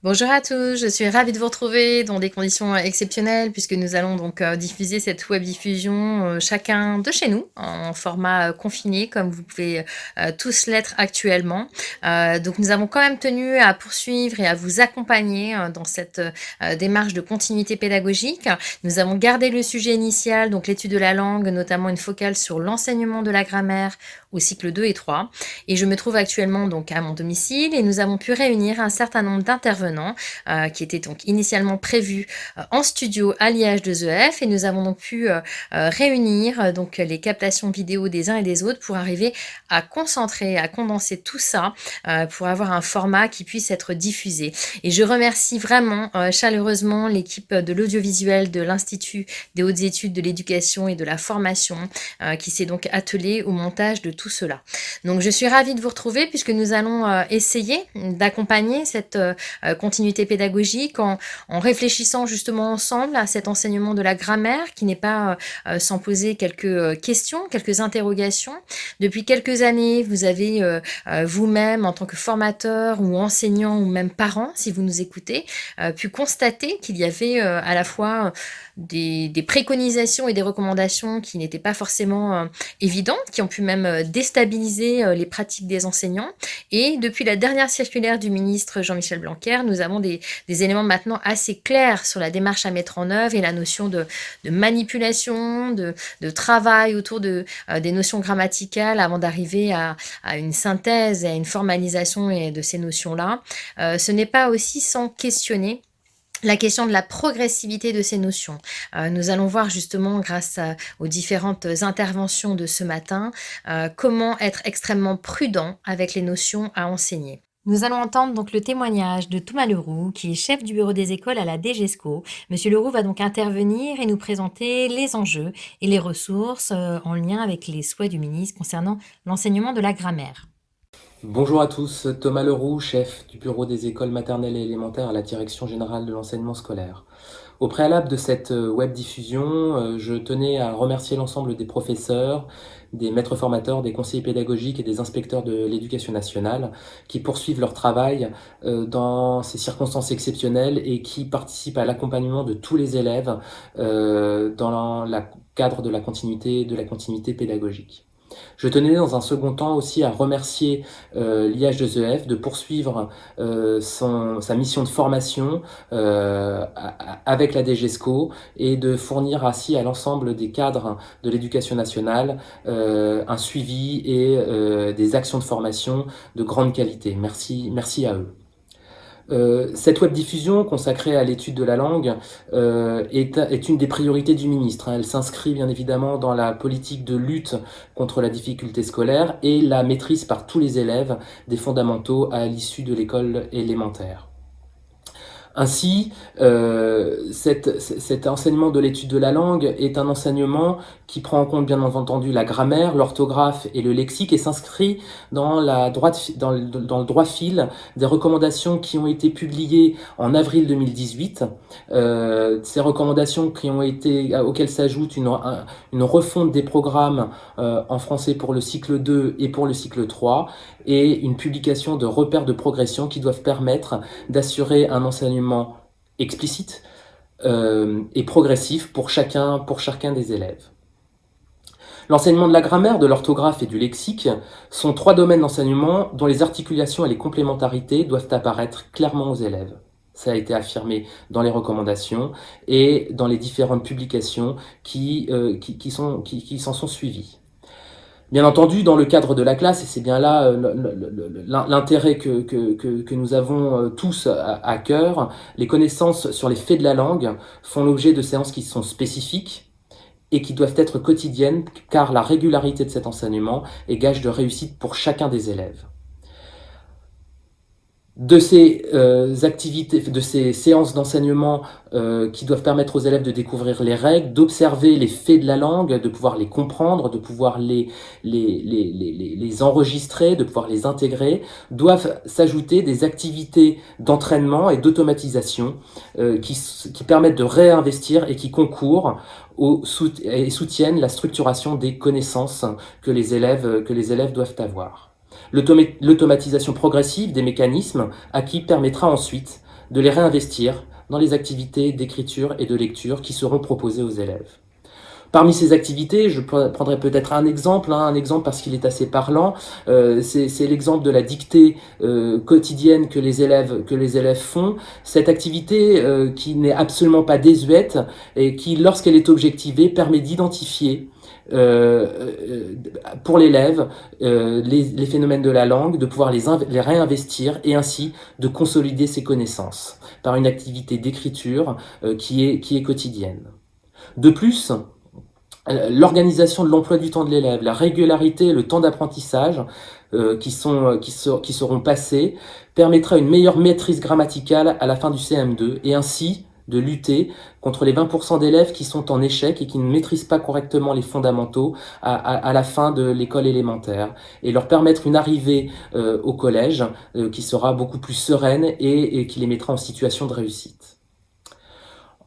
Bonjour à tous, je suis ravie de vous retrouver dans des conditions exceptionnelles puisque nous allons donc diffuser cette web diffusion chacun de chez nous en format confiné comme vous pouvez tous l'être actuellement. Donc nous avons quand même tenu à poursuivre et à vous accompagner dans cette démarche de continuité pédagogique. Nous avons gardé le sujet initial, donc l'étude de la langue, notamment une focale sur l'enseignement de la grammaire au cycle 2 et 3. Et je me trouve actuellement donc à mon domicile et nous avons pu réunir un certain nombre d'intervenants qui étaient donc initialement prévus en studio à l'IH2EF et nous avons donc pu réunir donc les captations vidéo des uns et des autres pour arriver à concentrer, à condenser tout ça pour avoir un format qui puisse être diffusé. Et je remercie vraiment chaleureusement l'équipe de l'audiovisuel de l'Institut des hautes études de l'éducation et de la formation qui s'est donc attelée au montage de tout cela. Donc je suis ravie de vous retrouver puisque nous allons essayer d'accompagner cette continuité pédagogique en réfléchissant justement ensemble à cet enseignement de la grammaire qui n'est pas sans poser quelques questions, quelques interrogations. Depuis quelques années, vous avez vous-même en tant que formateur ou enseignant ou même parent, si vous nous écoutez, pu constater qu'il y avait à la fois des préconisations et des recommandations qui n'étaient pas forcément évidentes, qui ont pu même déstabiliser les pratiques des enseignants. Et depuis la dernière circulaire du ministre Jean-Michel Blanquer, nous avons des éléments maintenant assez clairs sur la démarche à mettre en œuvre et la notion de manipulation, de travail autour des notions grammaticales avant d'arriver à une synthèse et à une formalisation de ces notions-là. Ce n'est pas aussi sans questionner la question de la progressivité de ces notions. Nous allons voir justement, grâce aux différentes interventions de ce matin, comment être extrêmement prudent avec les notions à enseigner. Nous allons entendre donc le témoignage de Thomas Leroux, qui est chef du bureau des écoles à la DGESCO. Monsieur Leroux va donc intervenir et nous présenter les enjeux et les ressources en lien avec les souhaits du ministre concernant l'enseignement de la grammaire. Bonjour à tous, Thomas Leroux, chef du bureau des écoles maternelles et élémentaires à la Direction générale de l'enseignement scolaire. Au préalable de cette web diffusion, je tenais à remercier l'ensemble des professeurs, des maîtres formateurs, des conseillers pédagogiques et des inspecteurs de l'éducation nationale qui poursuivent leur travail dans ces circonstances exceptionnelles et qui participent à l'accompagnement de tous les élèves dans le cadre de la continuité pédagogique. Je tenais dans un second temps aussi à remercier l'IH2EF de poursuivre sa mission de formation avec la DGESCO et de fournir ainsi à l'ensemble des cadres de l'éducation nationale un suivi et des actions de formation de grande qualité. Merci à eux. Cette web diffusion consacrée à l'étude de la langue est une des priorités du ministre. Elle s'inscrit bien évidemment dans la politique de lutte contre la difficulté scolaire et la maîtrise par tous les élèves des fondamentaux à l'issue de l'école élémentaire. Ainsi, cet enseignement de l'étude de la langue est un enseignement qui prend en compte bien entendu la grammaire, l'orthographe et le lexique et s'inscrit dans le droit fil des recommandations qui ont été publiées en avril 2018. Ces recommandations auxquelles s'ajoute une refonte des programmes en français pour le cycle 2 et pour le cycle 3 et une publication de repères de progression qui doivent permettre d'assurer un enseignement explicite et progressif pour chacun des élèves. L'enseignement de la grammaire, de l'orthographe et du lexique sont trois domaines d'enseignement dont les articulations et les complémentarités doivent apparaître clairement aux élèves. Ça a été affirmé dans les recommandations et dans les différentes publications qui s'en sont suivies. Bien entendu, dans le cadre de la classe, et c'est bien là l'intérêt que nous avons tous à cœur, les connaissances sur les faits de la langue font l'objet de séances qui sont spécifiques et qui doivent être quotidiennes, car la régularité de cet enseignement est gage de réussite pour chacun des élèves. De ces activités, de ces séances d'enseignement qui doivent permettre aux élèves de découvrir les règles, d'observer les faits de la langue, de pouvoir les comprendre, de pouvoir les enregistrer, de pouvoir les intégrer, doivent s'ajouter des activités d'entraînement et d'automatisation qui permettent de réinvestir et qui concourent et soutiennent la structuration des connaissances que les élèves doivent avoir. L'automatisation progressive des mécanismes acquis permettra ensuite de les réinvestir dans les activités d'écriture et de lecture qui seront proposées aux élèves. Parmi ces activités, je prendrai peut-être un exemple parce qu'il est assez parlant. C'est l'exemple de la dictée quotidienne que les élèves font. Cette activité qui n'est absolument pas désuète et qui, lorsqu'elle est objectivée, permet d'identifier pour l'élève les phénomènes de la langue, de pouvoir les réinvestir et ainsi de consolider ses connaissances par une activité d'écriture qui est quotidienne. De plus, l'organisation de l'emploi du temps de l'élève, la régularité et le temps d'apprentissage qui seront passés permettra une meilleure maîtrise grammaticale à la fin du CM2 et ainsi de lutter contre les 20% d'élèves qui sont en échec et qui ne maîtrisent pas correctement les fondamentaux à la fin de l'école élémentaire et leur permettre une arrivée au collège qui sera beaucoup plus sereine et qui les mettra en situation de réussite.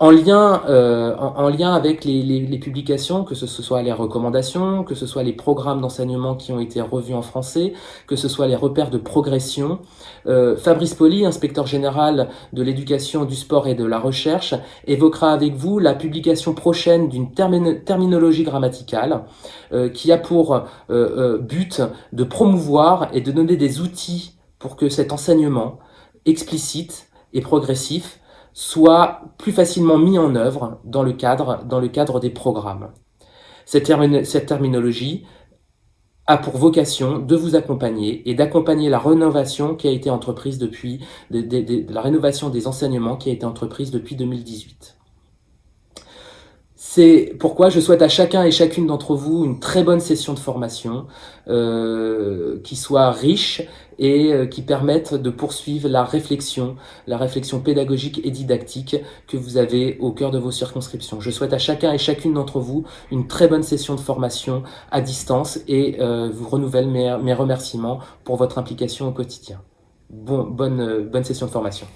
En lien avec les publications, que ce soit les recommandations, que ce soit les programmes d'enseignement qui ont été revus en français, que ce soit les repères de progression, Fabrice Pauly, inspecteur général de l'éducation, du sport et de la recherche, évoquera avec vous la publication prochaine d'une terminologie grammaticale qui a pour but de promouvoir et de donner des outils pour que cet enseignement explicite et progressif soit plus facilement mis en œuvre dans le cadre des programmes. Cette terminologie a pour vocation de vous accompagner et d'accompagner la rénovation qui a été entreprise depuis la rénovation des enseignements qui a été entreprise depuis 2018. C'est pourquoi je souhaite à chacun et chacune d'entre vous une très bonne session de formation qui soit riche et qui permette de poursuivre la réflexion pédagogique et didactique que vous avez au cœur de vos circonscriptions. Je souhaite à chacun et chacune d'entre vous une très bonne session de formation à distance et vous renouvelle mes remerciements pour votre implication au quotidien. Bonne session de formation.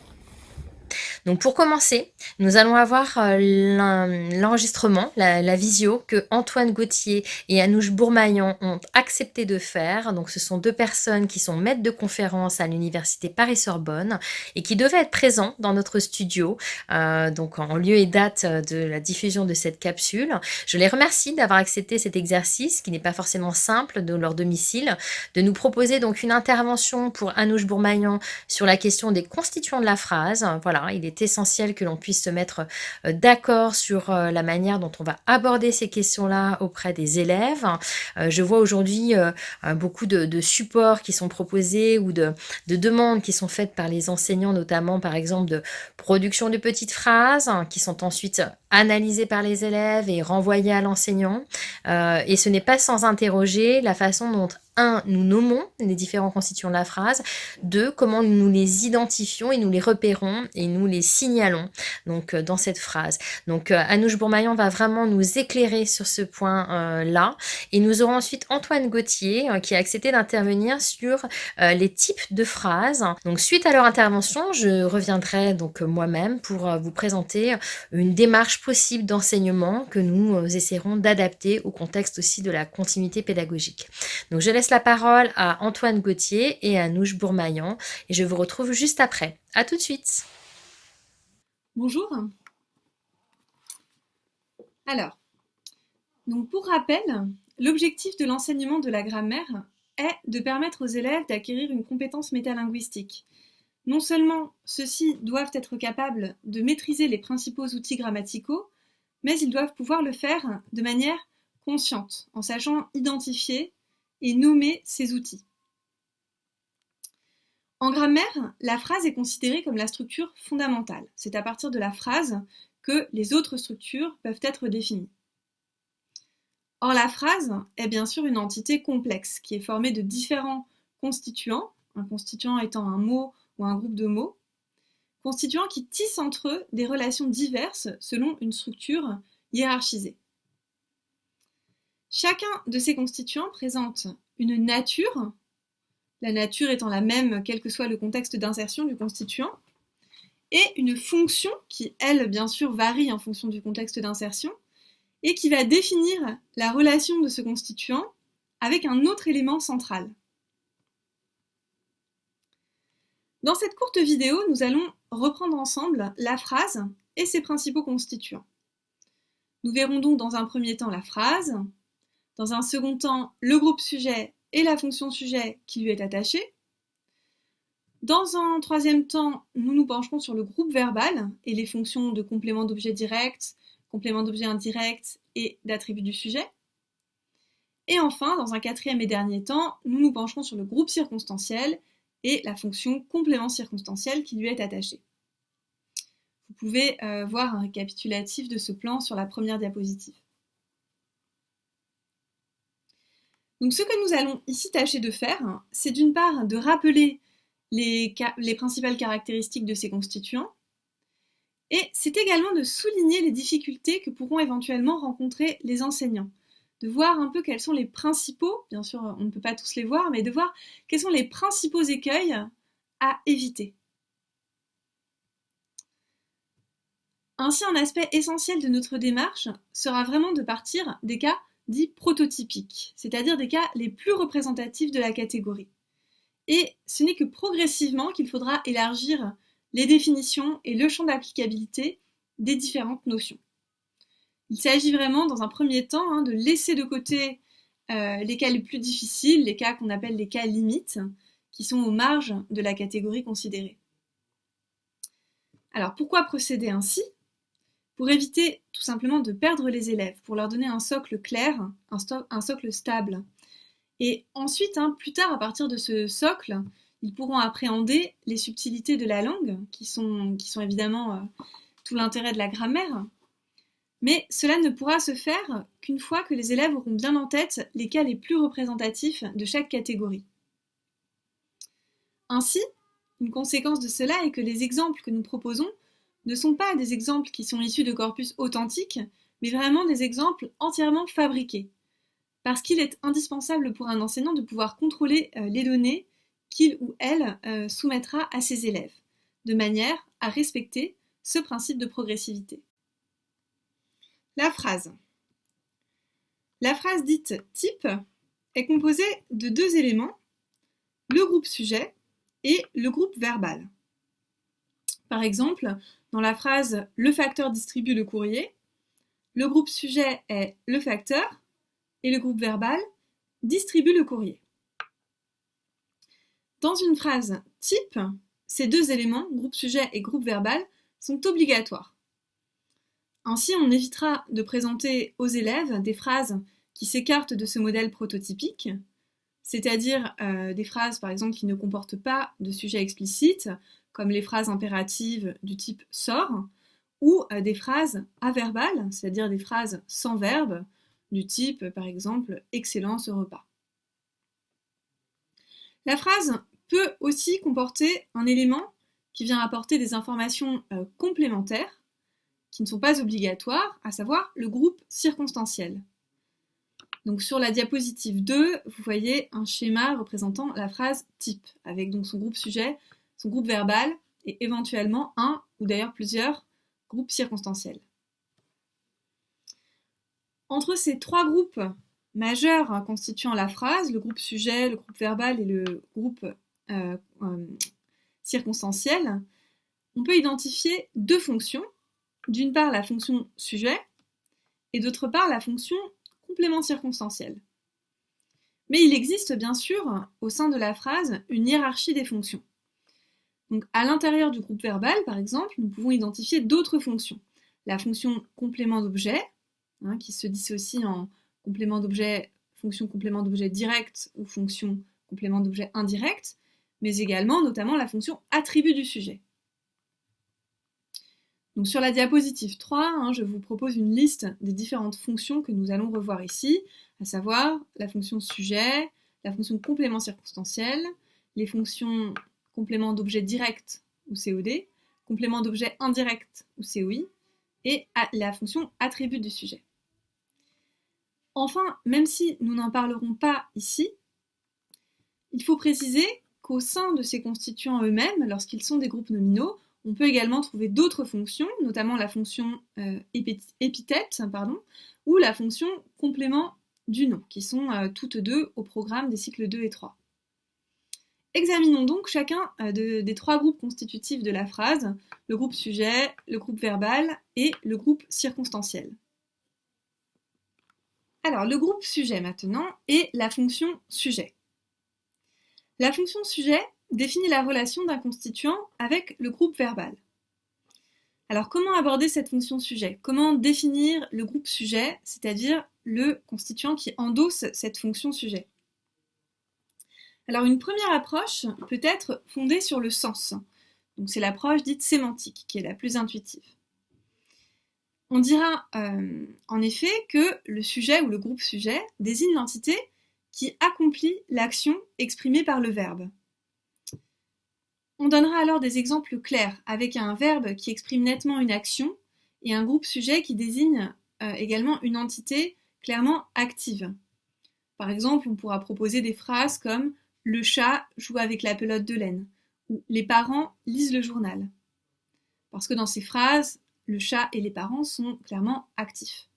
Donc pour commencer, nous allons avoir l'enregistrement, la visio que Antoine Gauthier et Anouche Bourmaillan ont accepté de faire. Donc ce sont deux personnes qui sont maîtres de conférences à l'université Paris-Sorbonne et qui devaient être présents dans notre studio, donc en lieu et date de la diffusion de cette capsule. Je les remercie d'avoir accepté cet exercice qui n'est pas forcément simple de leur domicile, de nous proposer donc une intervention pour Anouche Bourmaillan sur la question des constituants de la phrase. Voilà, il est essentiel que l'on puisse se mettre d'accord sur la manière dont on va aborder ces questions-là auprès des élèves. Je vois aujourd'hui beaucoup de supports qui sont proposés ou de demandes qui sont faites par les enseignants, notamment par exemple de production de petites phrases qui sont ensuite analysées par les élèves et renvoyées à l'enseignant. Et ce n'est pas sans interroger la façon dont nous nommons les différents constituants de la phrase. 2, comment nous les identifions et nous les repérons et nous les signalons donc, dans cette phrase. Donc Anouche Bourmaillan va vraiment nous éclairer sur ce point-là. Et nous aurons ensuite Antoine Gauthier qui a accepté d'intervenir sur les types de phrases. Donc suite à leur intervention, je reviendrai donc moi-même pour vous présenter une démarche possible d'enseignement que nous essaierons d'adapter au contexte aussi de la continuité pédagogique. Donc je laisse la parole à Antoine Gauthier et à Anouche Bourmaillan et je vous retrouve juste après. À tout de suite. Bonjour. Alors, donc pour rappel, l'objectif de l'enseignement de la grammaire est de permettre aux élèves d'acquérir une compétence métalinguistique. Non seulement ceux-ci doivent être capables de maîtriser les principaux outils grammaticaux, mais ils doivent pouvoir le faire de manière consciente, en sachant identifier et nommer ces outils. En grammaire, la phrase est considérée comme la structure fondamentale. C'est à partir de la phrase que les autres structures peuvent être définies. Or, la phrase est bien sûr une entité complexe qui est formée de différents constituants, un constituant étant un mot ou un groupe de mots, constituants qui tissent entre eux des relations diverses selon une structure hiérarchisée. Chacun de ces constituants présente une nature, la nature étant la même quel que soit le contexte d'insertion du constituant, et une fonction qui, elle, bien sûr, varie en fonction du contexte d'insertion, et qui va définir la relation de ce constituant avec un autre élément central. Dans cette courte vidéo, nous allons reprendre ensemble la phrase et ses principaux constituants. Nous verrons donc dans un premier temps la phrase, dans un second temps le groupe sujet et la fonction sujet qui lui est attachée. Dans un troisième temps, nous nous pencherons sur le groupe verbal et les fonctions de complément d'objet direct, complément d'objet indirect et d'attribut du sujet. Et enfin, dans un quatrième et dernier temps, nous nous pencherons sur le groupe circonstanciel et la fonction complément circonstanciel qui lui est attachée. Vous pouvez voir un récapitulatif de ce plan sur la première diapositive. Donc ce que nous allons ici tâcher de faire, c'est d'une part de rappeler les principales caractéristiques de ces constituants, et c'est également de souligner les difficultés que pourront éventuellement rencontrer les enseignants, de voir un peu quels sont les principaux, bien sûr on ne peut pas tous les voir, mais de voir quels sont les principaux écueils à éviter. Ainsi, un aspect essentiel de notre démarche sera vraiment de partir des cas dits prototypiques, c'est-à-dire des cas les plus représentatifs de la catégorie. Et ce n'est que progressivement qu'il faudra élargir les définitions et le champ d'applicabilité des différentes notions. Il s'agit vraiment, dans un premier temps, de laisser de côté les cas les plus difficiles, les cas qu'on appelle les cas limites, qui sont aux marges de la catégorie considérée. Alors, pourquoi procéder ainsi ? Pour éviter tout simplement de perdre les élèves, pour leur donner un socle clair, un socle stable. Et ensuite, plus tard, à partir de ce socle, ils pourront appréhender les subtilités de la langue, qui sont évidemment tout l'intérêt de la grammaire. Mais cela ne pourra se faire qu'une fois que les élèves auront bien en tête les cas les plus représentatifs de chaque catégorie. Ainsi, une conséquence de cela est que les exemples que nous proposons ne sont pas des exemples qui sont issus de corpus authentiques, mais vraiment des exemples entièrement fabriqués. Parce qu'il est indispensable pour un enseignant de pouvoir contrôler les données qu'il ou elle soumettra à ses élèves, de manière à respecter ce principe de progressivité. La phrase. La phrase dite type est composée de deux éléments, le groupe sujet et le groupe verbal. Par exemple, dans la phrase « le facteur distribue le courrier », le groupe sujet est « le facteur » et le groupe verbal « distribue le courrier ». Dans une phrase type, ces deux éléments, groupe sujet et groupe verbal, sont obligatoires. Ainsi, on évitera de présenter aux élèves des phrases qui s'écartent de ce modèle prototypique, c'est-à-dire des phrases par exemple qui ne comportent pas de sujet explicite, comme les phrases impératives du type « sors », ou des phrases averbales, c'est-à-dire des phrases sans verbe, du type par exemple « excellent ce repas ». La phrase peut aussi comporter un élément qui vient apporter des informations complémentaires, qui ne sont pas obligatoires, à savoir le groupe circonstanciel. Donc sur la diapositive 2, vous voyez un schéma représentant la phrase type, avec donc son groupe sujet, son groupe verbal, et éventuellement un, ou d'ailleurs plusieurs, groupes circonstanciels. Entre ces trois groupes majeurs constituant la phrase, le groupe sujet, le groupe verbal et le groupe circonstanciel, on peut identifier deux fonctions. D'une part, la fonction sujet, et d'autre part, la fonction complément circonstanciel. Mais il existe bien sûr, au sein de la phrase, une hiérarchie des fonctions. Donc, à l'intérieur du groupe verbal, par exemple, nous pouvons identifier d'autres fonctions. La fonction complément d'objet, qui se dissocie en complément d'objet, fonction complément d'objet direct ou fonction complément d'objet indirect, mais également, notamment, la fonction attribut du sujet. Donc sur la diapositive 3, je vous propose une liste des différentes fonctions que nous allons revoir ici, à savoir la fonction sujet, la fonction complément circonstanciel, les fonctions complément d'objet direct ou COD, complément d'objet indirect ou COI, et la fonction attribut du sujet. Enfin, même si nous n'en parlerons pas ici, il faut préciser qu'au sein de ces constituants eux-mêmes, lorsqu'ils sont des groupes nominaux, on peut également trouver d'autres fonctions, notamment la fonction épithète, ou la fonction complément du nom, qui sont toutes deux au programme des cycles 2 et 3. Examinons donc chacun des trois groupes constitutifs de la phrase, le groupe sujet, le groupe verbal et le groupe circonstanciel. Alors, le groupe sujet maintenant est la fonction sujet. La fonction sujet définit la relation d'un constituant avec le groupe verbal. Alors, comment aborder cette fonction sujet? Comment définir le groupe sujet, c'est-à-dire le constituant qui endosse cette fonction sujet? Alors, une première approche peut être fondée sur le sens. Donc, c'est l'approche dite sémantique, qui est la plus intuitive. On dira en effet que le sujet ou le groupe sujet désigne l'entité qui accomplit l'action exprimée par le verbe. On donnera alors des exemples clairs avec un verbe qui exprime nettement une action et un groupe sujet qui désigne également une entité clairement active. Par exemple, on pourra proposer des phrases comme « le chat joue avec la pelote de laine » ou « les parents lisent le journal ». Parce que dans ces phrases, le chat et les parents sont clairement actifs.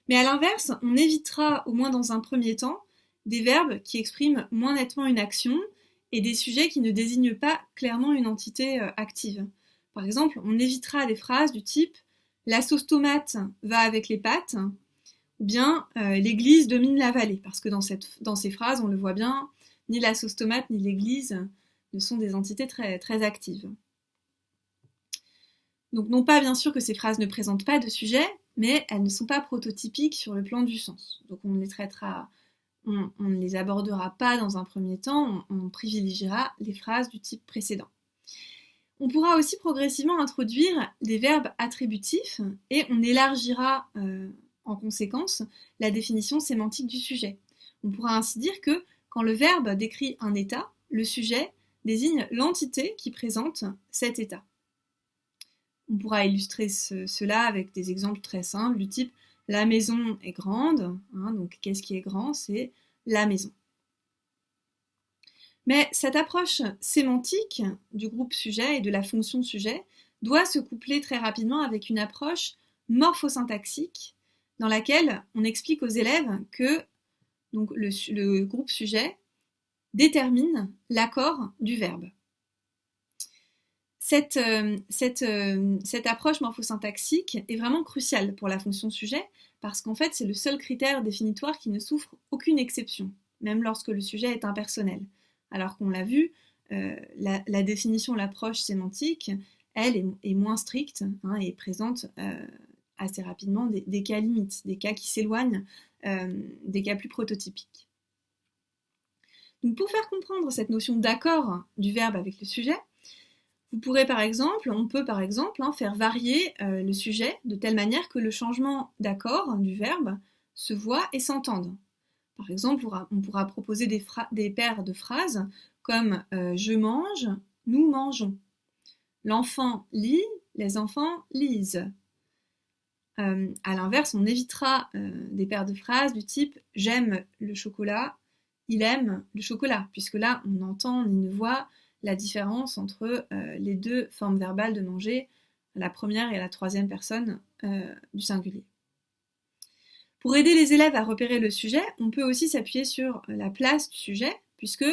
Mais à l'inverse, on évitera, au moins dans un premier temps, des verbes qui expriment moins nettement une action et des sujets qui ne désignent pas clairement une entité active. Par exemple, on évitera des phrases du type « la sauce tomate va avec les pâtes » ou bien « l'église domine la vallée », parce que dans ces phrases, on le voit bien, ni la sauce tomate ni l'église ne sont des entités très, très actives. Donc non pas bien sûr que ces phrases ne présentent pas de sujet, mais elles ne sont pas prototypiques sur le plan du sens. Donc on ne les abordera pas dans un premier temps, on privilégiera les phrases du type précédent. On pourra aussi progressivement introduire des verbes attributifs et on élargira en conséquence la définition sémantique du sujet. On pourra ainsi dire que quand le verbe décrit un état, le sujet désigne l'entité qui présente cet état. On pourra illustrer cela avec des exemples très simples du type « la maison est grande », donc qu'est-ce qui est grand? C'est la maison. Mais cette approche sémantique du groupe sujet et de la fonction sujet doit se coupler très rapidement avec une approche morphosyntaxique dans laquelle on explique aux élèves que donc, le groupe sujet détermine l'accord du verbe. Cette approche morphosyntaxique est vraiment cruciale pour la fonction sujet parce qu'en fait c'est le seul critère définitoire qui ne souffre aucune exception, même lorsque le sujet est impersonnel. Alors qu'on l'a vu, la définition, l'approche sémantique, elle est moins stricte et présente assez rapidement des cas limites, des cas qui s'éloignent des cas plus prototypiques. Donc pour faire comprendre cette notion d'accord du verbe avec le sujet, on peut par exemple faire varier le sujet de telle manière que le changement d'accord du verbe se voit et s'entende. Par exemple, on pourra proposer des paires de phrases comme je mange, nous mangeons. L'enfant lit, les enfants lisent. À l'inverse, on évitera des paires de phrases du type j'aime le chocolat, il aime le chocolat, puisque là on entend, on y voit la différence entre les deux formes verbales de manger, la première et la troisième personne du singulier. Pour aider les élèves à repérer le sujet, on peut aussi s'appuyer sur la place du sujet, puisque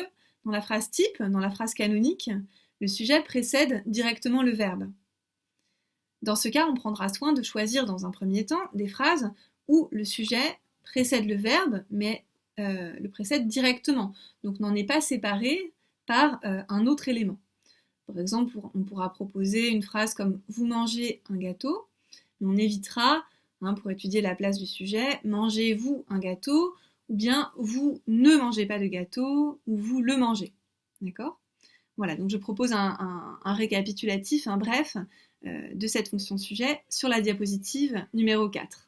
dans la phrase type, dans la phrase canonique, le sujet précède directement le verbe. Dans ce cas, on prendra soin de choisir dans un premier temps des phrases où le sujet précède le verbe, mais le précède directement, donc n'en est pas séparé par un autre élément. Par exemple, on pourra proposer une phrase comme « vous mangez un gâteau », mais on évitera, pour étudier la place du sujet, « mangez-vous un gâteau » ou bien « vous ne mangez pas de gâteau » ou « vous le mangez ». D'accord ? Voilà, donc je propose un récapitulatif, bref, de cette fonction sujet sur la diapositive numéro 4.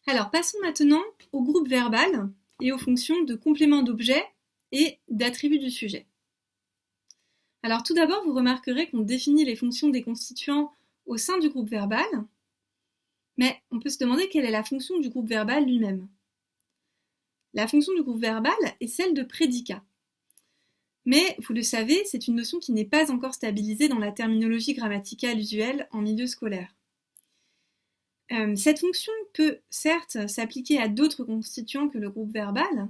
Alors, passons maintenant au groupe verbal et aux fonctions de complément d'objet et d'attribut du sujet. Alors tout d'abord, vous remarquerez qu'on définit les fonctions des constituants au sein du groupe verbal, mais on peut se demander quelle est la fonction du groupe verbal lui-même. La fonction du groupe verbal est celle de prédicat. Mais, vous le savez, c'est une notion qui n'est pas encore stabilisée dans la terminologie grammaticale usuelle en milieu scolaire. Cette fonction peut certes s'appliquer à d'autres constituants que le groupe verbal,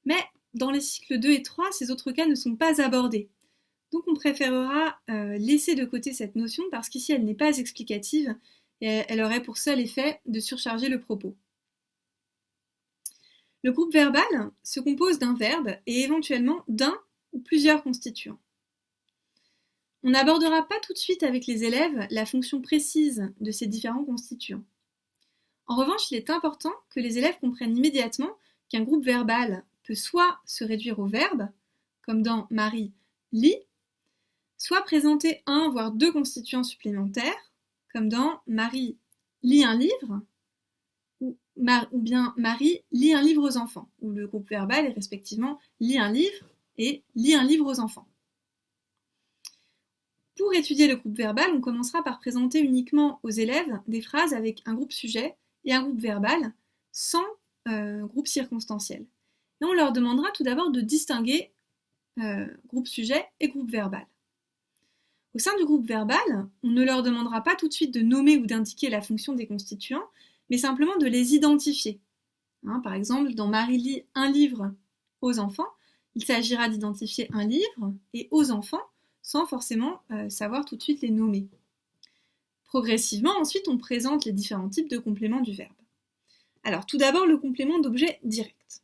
mais dans les cycles 2 et 3, ces autres cas ne sont pas abordés. Donc on préférera laisser de côté cette notion parce qu'ici elle n'est pas explicative et elle aurait pour seul effet de surcharger le propos. Le groupe verbal se compose d'un verbe et éventuellement d'un ou plusieurs constituants. On n'abordera pas tout de suite avec les élèves la fonction précise de ces différents constituants. En revanche, il est important que les élèves comprennent immédiatement qu'un groupe verbal peut soit se réduire au verbe, comme dans Marie lit, soit présenter un voire deux constituants supplémentaires, comme dans Marie lit un livre, ou bien Marie lit un livre aux enfants, où le groupe verbal est respectivement lit un livre et lit un livre aux enfants. Pour étudier le groupe verbal, on commencera par présenter uniquement aux élèves des phrases avec un groupe sujet et un groupe verbal, sans groupe circonstanciel. Et on leur demandera tout d'abord de distinguer groupe sujet et groupe verbal. Au sein du groupe verbal, on ne leur demandera pas tout de suite de nommer ou d'indiquer la fonction des constituants, mais simplement de les identifier. Par exemple, dans Marie lit un livre aux enfants, il s'agira d'identifier un livre et aux enfants, sans forcément savoir tout de suite les nommer. Progressivement, ensuite, on présente les différents types de compléments du verbe. Alors, tout d'abord, le complément d'objet direct.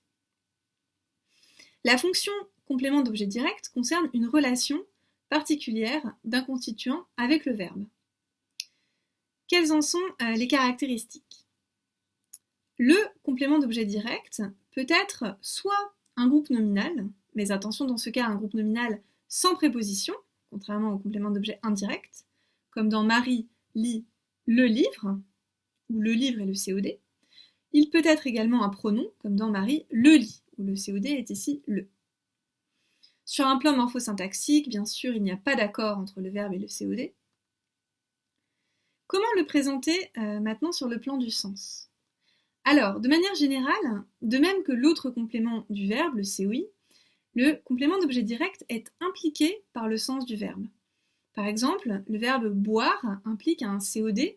La fonction complément d'objet direct concerne une relation particulière d'un constituant avec le verbe. Quelles en sont les caractéristiques? Le complément d'objet direct peut être soit un groupe nominal, mais attention dans ce cas un groupe nominal sans préposition, contrairement au complément d'objet indirect, comme dans Marie lit le livre, où le livre est le COD. Il peut être également un pronom, comme dans Marie le lit, où le COD est ici le. Sur un plan morphosyntaxique, bien sûr, il n'y a pas d'accord entre le verbe et le COD. Comment le présenter maintenant sur le plan du sens? Alors, de manière générale, de même que l'autre complément du verbe, le COI, le complément d'objet direct est impliqué par le sens du verbe. Par exemple, le verbe boire implique un COD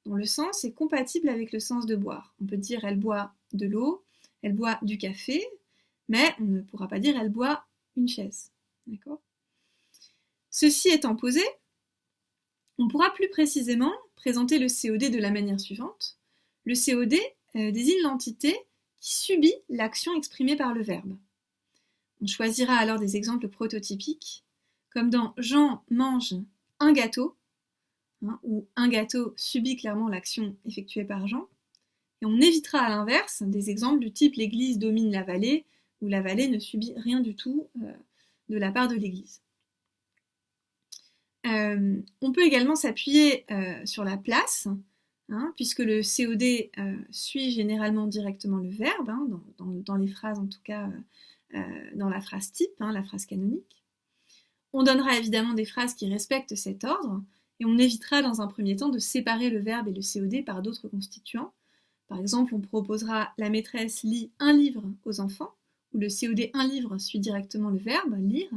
dont le sens est compatible avec le sens de boire. On peut dire elle boit de l'eau, elle boit du café, mais on ne pourra pas dire elle boit une chaise. D'accord ? Ceci étant posé, on pourra plus précisément présenter le COD de la manière suivante. Le COD désigne l'entité qui subit l'action exprimée par le verbe. On choisira alors des exemples prototypiques, comme dans Jean mange un gâteau, où un gâteau subit clairement l'action effectuée par Jean, et on évitera à l'inverse des exemples du type l'église domine la vallée, où la vallée ne subit rien du tout de la part de l'église. On peut également s'appuyer sur la place, puisque le COD suit généralement directement le verbe, dans les phrases en tout cas, dans la phrase type, la phrase canonique. On donnera évidemment des phrases qui respectent cet ordre, et on évitera dans un premier temps de séparer le verbe et le COD par d'autres constituants. Par exemple, on proposera la maîtresse lit un livre aux enfants, où le COD un livre suit directement le verbe lire,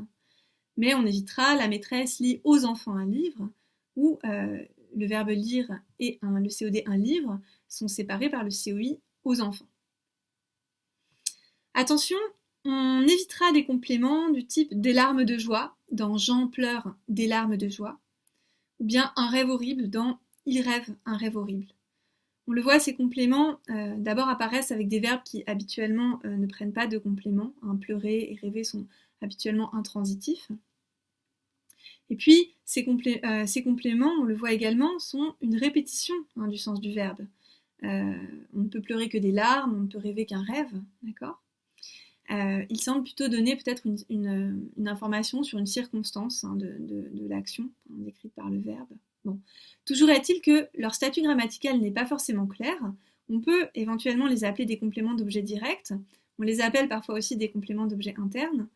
mais on évitera la maîtresse lit aux enfants un livre, où le verbe lire et le COD un livre sont séparés par le COI aux enfants. Attention, on évitera des compléments du type des larmes de joie dans Jean pleure des larmes de joie, ou bien un rêve horrible dans il rêve un rêve horrible. On le voit, ces compléments d'abord apparaissent avec des verbes qui habituellement ne prennent pas de complément. Pleurer et rêver sont habituellement intransitifs. Et puis, ces compléments, on le voit également, sont une répétition du sens du verbe. On ne peut pleurer que des larmes, on ne peut rêver qu'un rêve, d'accord ? Il semble plutôt donner peut-être une information sur une circonstance de l'action décrite par le verbe. Bon. Toujours est-il que leur statut grammatical n'est pas forcément clair. On peut éventuellement les appeler des compléments d'objet direct. On les appelle parfois aussi des compléments d'objet interne.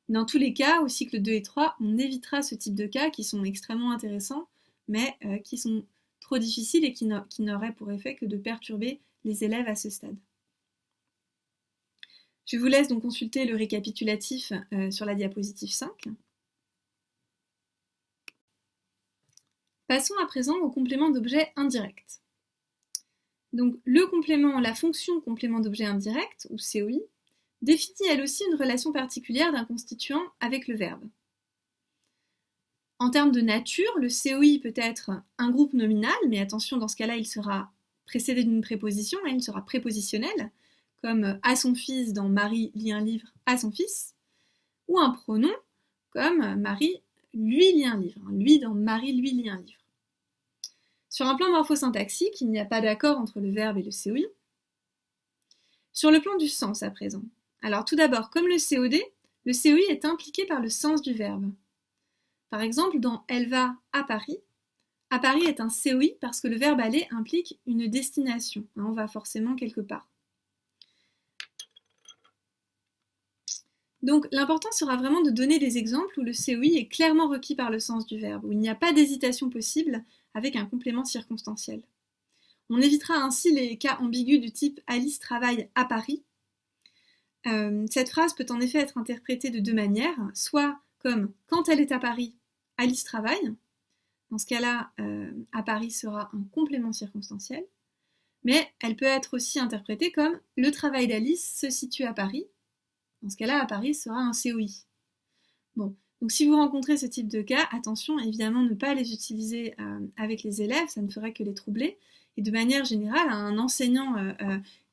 Dans tous les cas, au cycle 2 et 3, on évitera ce type de cas qui sont extrêmement intéressants, mais qui sont trop difficiles et qui n'auraient pour effet que de perturber les élèves à ce stade. Je vous laisse donc consulter le récapitulatif sur la diapositive 5. Passons à présent au complément d'objet indirect. Donc la fonction complément d'objet indirect, ou COI, définit elle aussi une relation particulière d'un constituant avec le verbe. En termes de nature, le COI peut être un groupe nominal, mais attention, dans ce cas-là, il sera précédé d'une préposition, il sera prépositionnel, comme à son fils dans Marie lit un livre à son fils, ou un pronom, comme Marie lui lit un livre, lui dans Marie lui lit un livre. Sur un plan morphosyntaxique, il n'y a pas d'accord entre le verbe et le COI. Sur le plan du sens à présent. Alors tout d'abord, comme le COD, le COI est impliqué par le sens du verbe. Par exemple, dans Elle va à Paris est un COI parce que le verbe aller implique une destination. On va forcément quelque part. Donc l'important sera vraiment de donner des exemples où le COI est clairement requis par le sens du verbe, où il n'y a pas d'hésitation possible avec un complément circonstanciel. On évitera ainsi les cas ambigus du type « Alice travaille à Paris ». Cette phrase peut en effet être interprétée de deux manières, soit comme « Quand elle est à Paris, Alice travaille ». Dans ce cas-là, à Paris sera un complément circonstanciel, mais elle peut être aussi interprétée comme « Le travail d'Alice se situe à Paris ». Dans ce cas-là, à Paris sera un COI. Bon, donc si vous rencontrez ce type de cas, attention, évidemment, ne pas les utiliser avec les élèves, ça ne ferait que les troubler. Et de manière générale, un enseignant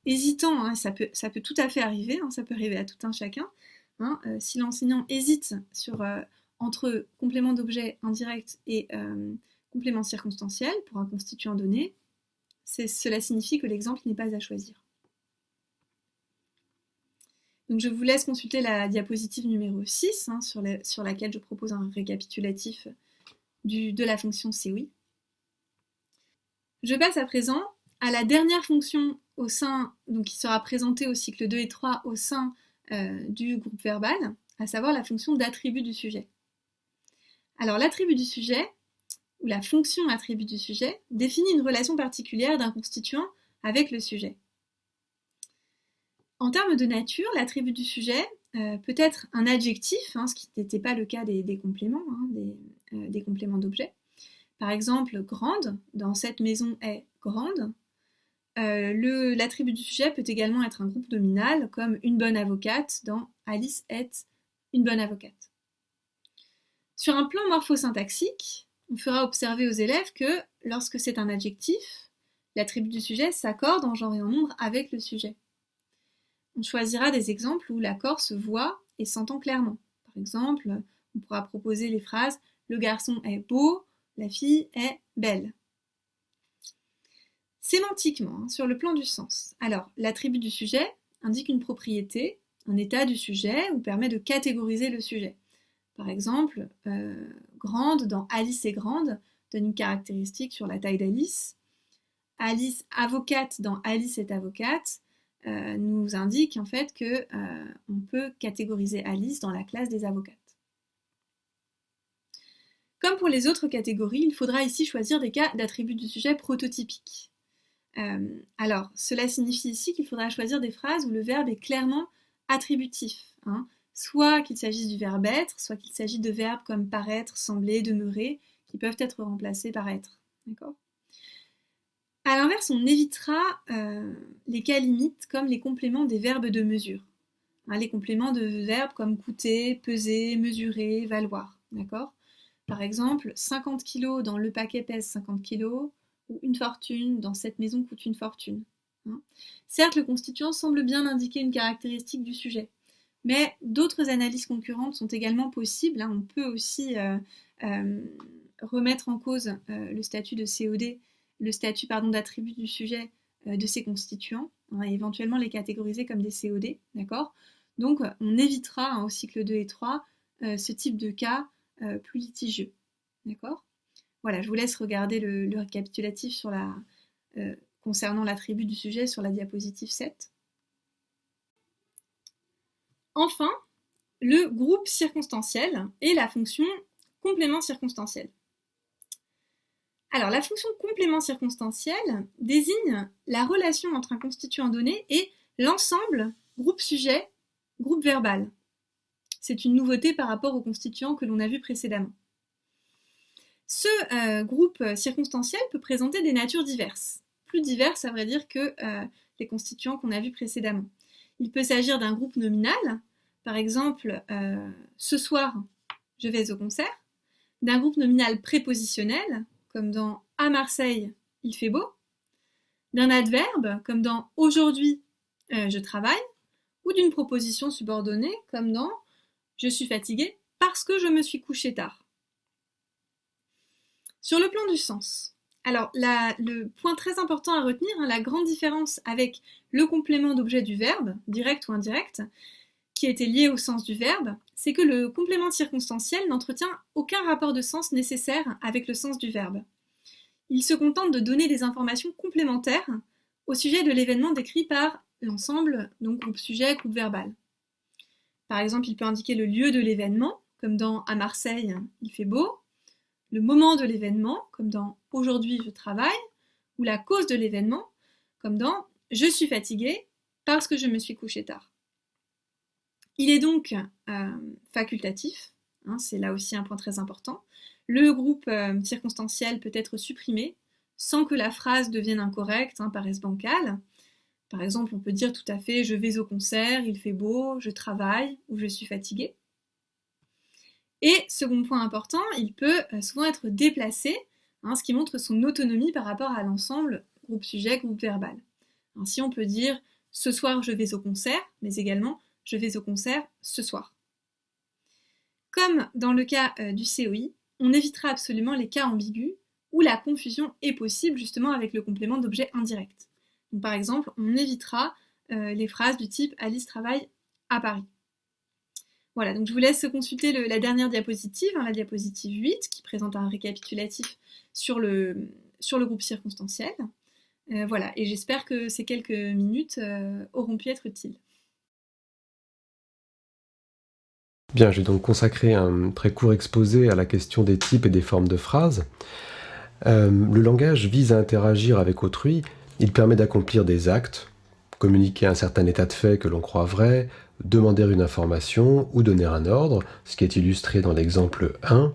hésitant, ça peut tout à fait arriver, ça peut arriver à tout un chacun. Si l'enseignant hésite entre complément d'objet indirect et complément circonstanciel pour un constituant donné, cela signifie que l'exemple n'est pas à choisir. Donc je vous laisse consulter la diapositive numéro 6, sur laquelle je propose un récapitulatif de la fonction COI. Je passe à présent à la dernière fonction au sein, donc qui sera présentée au cycle 2 et 3 au sein du groupe verbal, à savoir la fonction d'attribut du sujet. Alors l'attribut du sujet, ou la fonction attribut du sujet, définit une relation particulière d'un constituant avec le sujet. En termes de nature, l'attribut du sujet peut être un adjectif, ce qui n'était pas le cas des compléments, des compléments d'objet. Par exemple, grande, dans cette maison est grande. L'attribut du sujet peut également être un groupe nominal, comme une bonne avocate dans Alice est une bonne avocate. Sur un plan morphosyntaxique, on fera observer aux élèves que lorsque c'est un adjectif, l'attribut du sujet s'accorde en genre et en nombre avec le sujet. On choisira des exemples où l'accord se voit et s'entend clairement. Par exemple, on pourra proposer les phrases « Le garçon est beau »,« La fille est belle ». Sémantiquement, sur le plan du sens. Alors, l'attribut du sujet indique une propriété, un état du sujet ou permet de catégoriser le sujet. Par exemple, grande dans Alice est grande donne une caractéristique sur la taille d'Alice. Alice avocate dans Alice est avocate nous indique en fait que on peut catégoriser Alice dans la classe des avocates. Comme pour les autres catégories, il faudra ici choisir des cas d'attributs du sujet prototypiques. Alors, cela signifie ici qu'il faudra choisir des phrases où le verbe est clairement attributif, soit qu'il s'agisse du verbe être, soit qu'il s'agisse de verbes comme paraître, sembler, demeurer, qui peuvent être remplacés par être. D'accord ? A l'inverse, on évitera les cas limites comme les compléments des verbes de mesure. Les compléments de verbes comme coûter, peser, mesurer, valoir. D'accord ? Par exemple, 50 kg dans le paquet pèse 50 kg, ou une fortune dans cette maison coûte une fortune. Certes, le constituant semble bien indiquer une caractéristique du sujet, mais d'autres analyses concurrentes sont également possibles. On peut aussi remettre en cause le statut de COD, le statut d'attribut du sujet de ces constituants, et éventuellement les catégoriser comme des COD, d'accord ? Donc on évitera au cycle 2 et 3 ce type de cas plus litigieux, d'accord ? Voilà, je vous laisse regarder le récapitulatif concernant l'attribut du sujet sur la diapositive 7. Enfin, le groupe circonstanciel et la fonction complément circonstanciel. Alors, la fonction complément circonstanciel désigne la relation entre un constituant donné et l'ensemble groupe-sujet, groupe verbal. C'est une nouveauté par rapport au constituant que l'on a vu précédemment. Ce groupe circonstanciel peut présenter des natures diverses. Plus diverses, à vrai dire, que les constituants qu'on a vus précédemment. Il peut s'agir d'un groupe nominal, par exemple ce soir je vais au concert, d'un groupe nominal prépositionnel, comme dans à Marseille il fait beau, d'un adverbe, comme dans aujourd'hui je travaille, ou d'une proposition subordonnée, comme dans je suis fatigué parce que je me suis couché tard. Sur le plan du sens, alors le point très important à retenir, la grande différence avec le complément d'objet du verbe, direct ou indirect, qui était lié au sens du verbe, c'est que le complément circonstanciel n'entretient aucun rapport de sens nécessaire avec le sens du verbe. Il se contente de donner des informations complémentaires au sujet de l'événement décrit par l'ensemble, donc groupe sujet, groupe verbal. Par exemple, il peut indiquer le lieu de l'événement, comme dans à Marseille il fait beau, le moment de l'événement, comme dans aujourd'hui je travaille, ou la cause de l'événement, comme dans je suis fatigué parce que je me suis couché tard. Il est donc facultatif, c'est là aussi un point très important. Le groupe circonstanciel peut être supprimé sans que la phrase devienne incorrecte, paraisse bancale. Par exemple, on peut dire tout à fait « je vais au concert, il fait beau, je travaille » ou « je suis fatigué ». Et, second point important, il peut souvent être déplacé, ce qui montre son autonomie par rapport à l'ensemble groupe sujet, groupe verbal. Ainsi, on peut dire « ce soir, je vais au concert », mais également « je vais au concert ce soir ». Comme dans le cas du COI, on évitera absolument les cas ambigus où la confusion est possible justement avec le complément d'objet indirect. Donc, par exemple, on évitera les phrases du type « Alice travaille à Paris ». Voilà, donc je vous laisse consulter la dernière diapositive, la diapositive 8, qui présente un récapitulatif sur le groupe circonstanciel. Voilà, et j'espère que ces quelques minutes auront pu être utiles. Bien, j'ai donc consacré un très court exposé à la question des types et des formes de phrases. Le langage vise à interagir avec autrui, il permet d'accomplir des actes, communiquer un certain état de fait que l'on croit vrai, demander une information ou donner un ordre, ce qui est illustré dans l'exemple 1.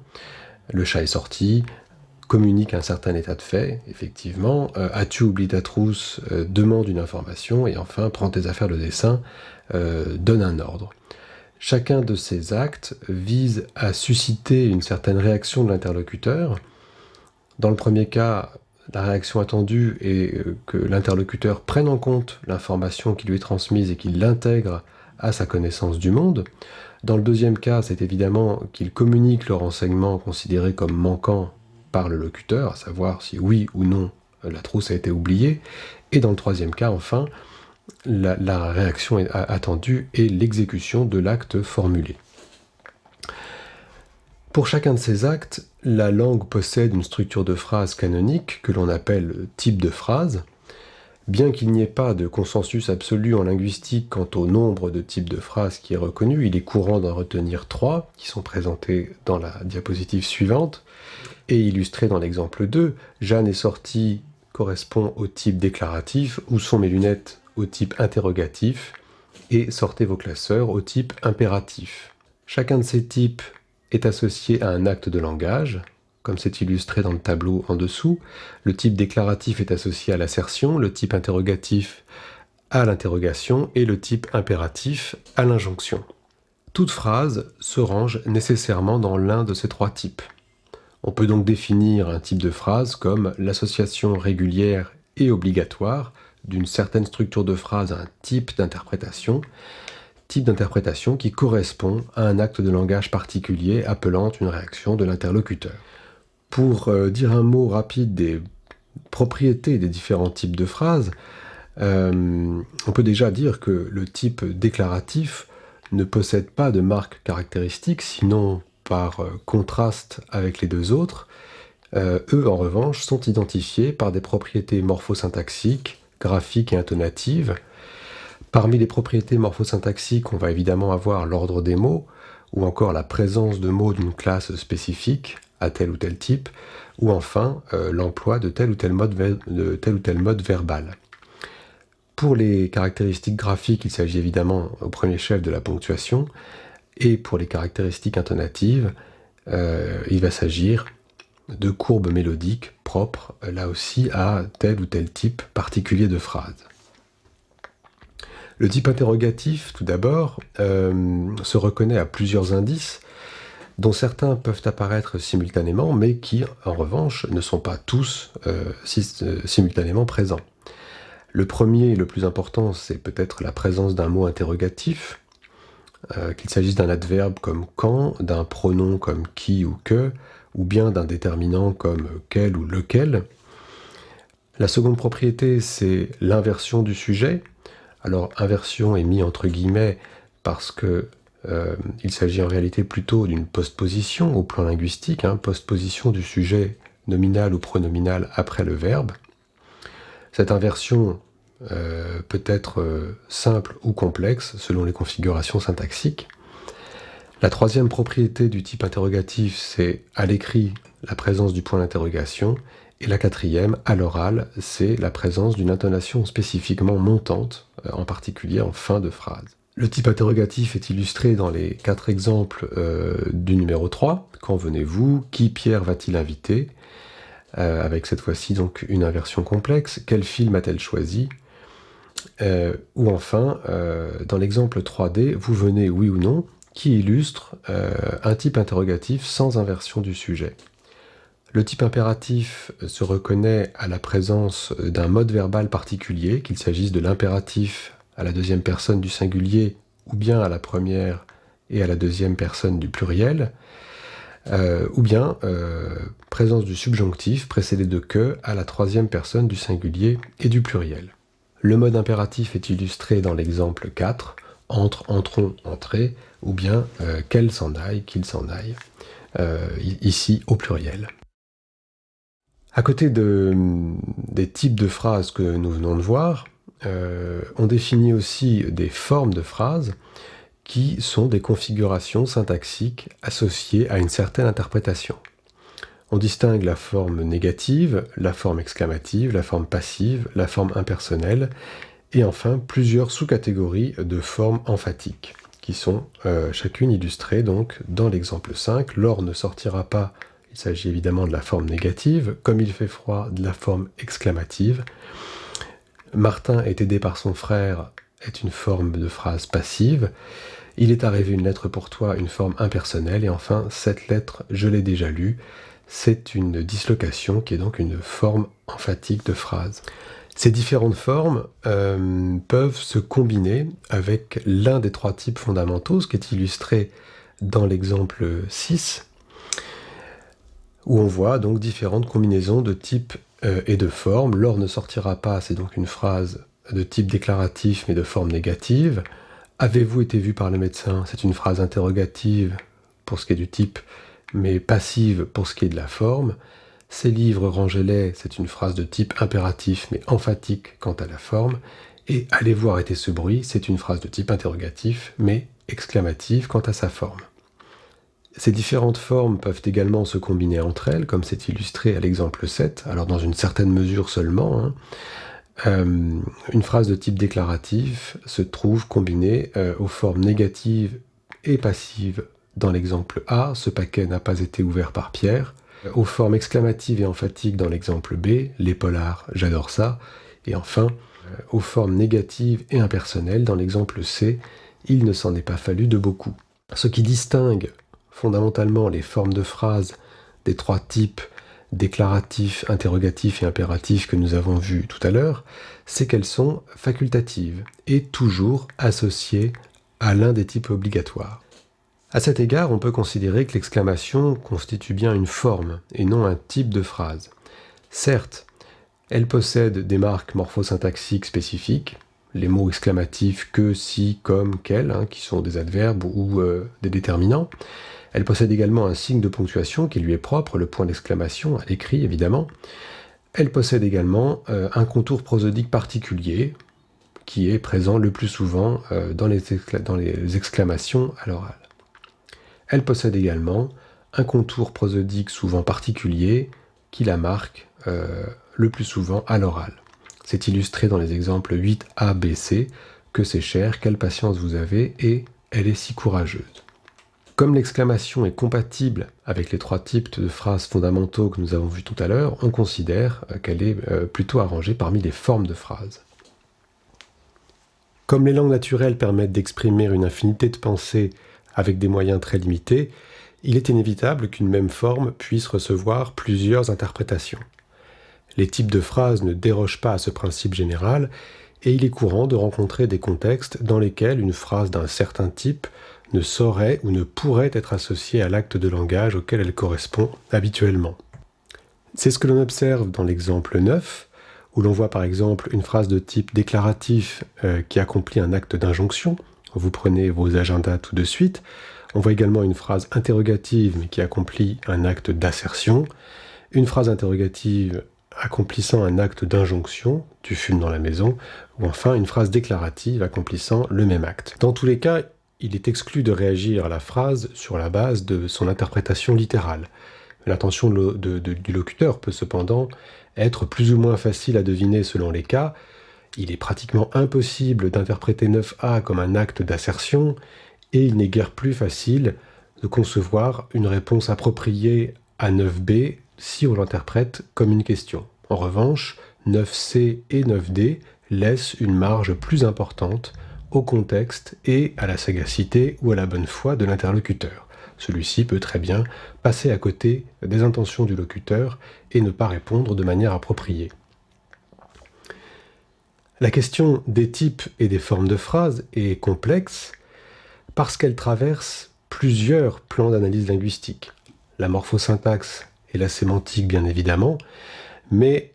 Le chat est sorti, communique un certain état de fait, effectivement. As-tu oublié ta trousse, demande une information, et enfin, prends tes affaires de dessin, donne un ordre. Chacun de ces actes vise à susciter une certaine réaction de l'interlocuteur. Dans le premier cas, la réaction attendue est que l'interlocuteur prenne en compte l'information qui lui est transmise et qu'il l'intègre à sa connaissance du monde. Dans le deuxième cas, c'est évidemment qu'il communique le renseignement considéré comme manquant par le locuteur, à savoir si oui ou non la trousse a été oubliée. Et dans le troisième cas, enfin, la réaction attendue est l'exécution de l'acte formulé. Pour chacun de ces actes, la langue possède une structure de phrase canonique que l'on appelle type de phrase. Bien qu'il n'y ait pas de consensus absolu en linguistique quant au nombre de types de phrases qui est reconnu, il est courant d'en retenir 3, qui sont présentés dans la diapositive suivante, et illustrés dans l'exemple 2. Jeanne est sortie correspond au type déclaratif, où sont mes lunettes au type interrogatif, et sortez vos classeurs au type impératif. Chacun de ces types est associé à un acte de langage, comme c'est illustré dans le tableau en dessous. Le type déclaratif est associé à l'assertion, le type interrogatif à l'interrogation et le type impératif à l'injonction. Toute phrase se range nécessairement dans l'un de ces trois types. On peut donc définir un type de phrase comme l'association régulière et obligatoire d'une certaine structure de phrase à un type d'interprétation qui correspond à un acte de langage particulier appelant une réaction de l'interlocuteur. Pour dire un mot rapide des propriétés des différents types de phrases, on peut déjà dire que le type déclaratif ne possède pas de marque caractéristique, sinon par contraste avec les deux autres. Eux, en revanche, sont identifiés par des propriétés morphosyntaxiques, graphiques et intonatives. Parmi les propriétés morphosyntaxiques, on va évidemment avoir l'ordre des mots, ou encore la présence de mots d'une classe spécifique à tel ou tel type, ou enfin l'emploi de tel ou tel mode verbal. Pour les caractéristiques graphiques, il s'agit évidemment au premier chef de la ponctuation, et pour les caractéristiques intonatives, il va s'agir de courbes mélodiques propres, là aussi, à tel ou tel type particulier de phrase. Le type interrogatif, tout d'abord, se reconnaît à plusieurs indices, dont certains peuvent apparaître simultanément, mais qui, en revanche, ne sont pas tous simultanément présents. Le premier et le plus important, c'est peut-être la présence d'un mot interrogatif, qu'il s'agisse d'un adverbe comme quand, d'un pronom comme qui ou que, ou bien d'un déterminant comme quel ou lequel. La seconde propriété, c'est l'inversion du sujet. Alors, inversion est mis entre guillemets parce que il s'agit en réalité plutôt d'une postposition au plan linguistique, postposition du sujet nominal ou pronominal après le verbe. Cette inversion peut être simple ou complexe selon les configurations syntaxiques. La troisième propriété du type interrogatif, c'est à l'écrit la présence du point d'interrogation. Et la quatrième, à l'oral, c'est la présence d'une intonation spécifiquement montante, en particulier en fin de phrase. Le type interrogatif est illustré dans les 4 exemples du numéro 3. Quand venez-vous? Qui Pierre va-t-il inviter? Avec cette fois-ci donc une inversion complexe. Quel film a-t-elle choisi? Ou enfin, dans l'exemple 3D, vous venez oui ou non, qui illustre un type interrogatif sans inversion du sujet. Le type impératif se reconnaît à la présence d'un mode verbal particulier, qu'il s'agisse de l'impératif à la deuxième personne du singulier ou bien à la première et à la deuxième personne du pluriel, ou bien présence du subjonctif précédé de que à la troisième personne du singulier et du pluriel. Le mode impératif est illustré dans l'exemple 4, entre, entrons, entrez, ou bien qu'elle s'en aille, qu'il s'en aille, ici au pluriel. À côté des types de phrases que nous venons de voir, on définit aussi des formes de phrases qui sont des configurations syntaxiques associées à une certaine interprétation. On distingue la forme négative, la forme exclamative, la forme passive, la forme impersonnelle, et enfin plusieurs sous-catégories de formes emphatiques, qui sont chacune illustrées donc dans l'exemple 5. L'or ne sortira pas. Il s'agit évidemment de la forme négative, comme il fait froid, de la forme exclamative. Martin est aidé par son frère est une forme de phrase passive. Il est arrivé une lettre pour toi, une forme impersonnelle. Et enfin, cette lettre, je l'ai déjà lue. C'est une dislocation qui est donc une forme emphatique de phrase. Ces différentes formes peuvent se combiner avec l'un des 3 types fondamentaux, ce qui est illustré dans l'exemple 6, où on voit donc différentes combinaisons de types et de formes. L'or ne sortira pas, c'est donc une phrase de type déclaratif mais de forme négative. Avez-vous été vu par le médecin? C'est une phrase interrogative pour ce qui est du type, mais passive pour ce qui est de la forme. Ces livres, rangez-les, c'est une phrase de type impératif mais emphatique quant à la forme. Et allez-vous arrêter ce bruit, c'est une phrase de type interrogatif mais exclamative quant à sa forme. Ces différentes formes peuvent également se combiner entre elles, comme c'est illustré à l'exemple 7, alors dans une certaine mesure seulement. Une phrase de type déclaratif se trouve combinée aux formes négatives et passives dans l'exemple A, ce paquet n'a pas été ouvert par Pierre, aux formes exclamatives et emphatiques dans l'exemple B, les polars, j'adore ça, et enfin aux formes négatives et impersonnelles dans l'exemple C, il ne s'en est pas fallu de beaucoup. Ce qui distingue fondamentalement les formes de phrases des 3 types déclaratif, interrogatif et impératif que nous avons vus tout à l'heure, c'est qu'elles sont facultatives et toujours associées à l'un des types obligatoires. À cet égard, on peut considérer que l'exclamation constitue bien une forme et non un type de phrase. Certes, elle possède des marques morphosyntaxiques spécifiques, les mots exclamatifs que, si, comme, quel, qui sont des adverbes ou des déterminants. Elle possède également un signe de ponctuation qui lui est propre, le point d'exclamation, à l'écrit évidemment. Elle possède également un contour prosodique particulier, qui est présent le plus souvent dans les exclamations à l'oral. Elle possède également un contour prosodique souvent particulier, qui la marque le plus souvent à l'oral. C'est illustré dans les exemples 8a, b, c, que c'est cher, quelle patience vous avez, et elle est si courageuse. Comme l'exclamation est compatible avec les 3 types de phrases fondamentaux que nous avons vus tout à l'heure, on considère qu'elle est plutôt arrangée parmi les formes de phrases. Comme les langues naturelles permettent d'exprimer une infinité de pensées avec des moyens très limités, il est inévitable qu'une même forme puisse recevoir plusieurs interprétations. Les types de phrases ne dérogent pas à ce principe général, et il est courant de rencontrer des contextes dans lesquels une phrase d'un certain type ne saurait ou ne pourrait être associée à l'acte de langage auquel elle correspond habituellement. C'est ce que l'on observe dans l'exemple 9, où l'on voit par exemple une phrase de type déclaratif qui accomplit un acte d'injonction. Vous prenez vos agendas tout de suite. On voit également une phrase interrogative mais qui accomplit un acte d'assertion, une phrase interrogative accomplissant un acte d'injonction, tu fumes dans la maison, ou enfin une phrase déclarative accomplissant le même acte. Dans tous les cas, il est exclu de réagir à la phrase sur la base de son interprétation littérale. L'intention du locuteur peut cependant être plus ou moins facile à deviner selon les cas. Il est pratiquement impossible d'interpréter 9a comme un acte d'assertion, et il n'est guère plus facile de concevoir une réponse appropriée à 9b si on l'interprète comme une question. En revanche, 9c et 9d laissent une marge plus importante au contexte et à la sagacité ou à la bonne foi de l'interlocuteur. Celui-ci peut très bien passer à côté des intentions du locuteur et ne pas répondre de manière appropriée. La question des types et des formes de phrases est complexe parce qu'elle traverse plusieurs plans d'analyse linguistique. La morphosyntaxe et la sémantique, bien évidemment, mais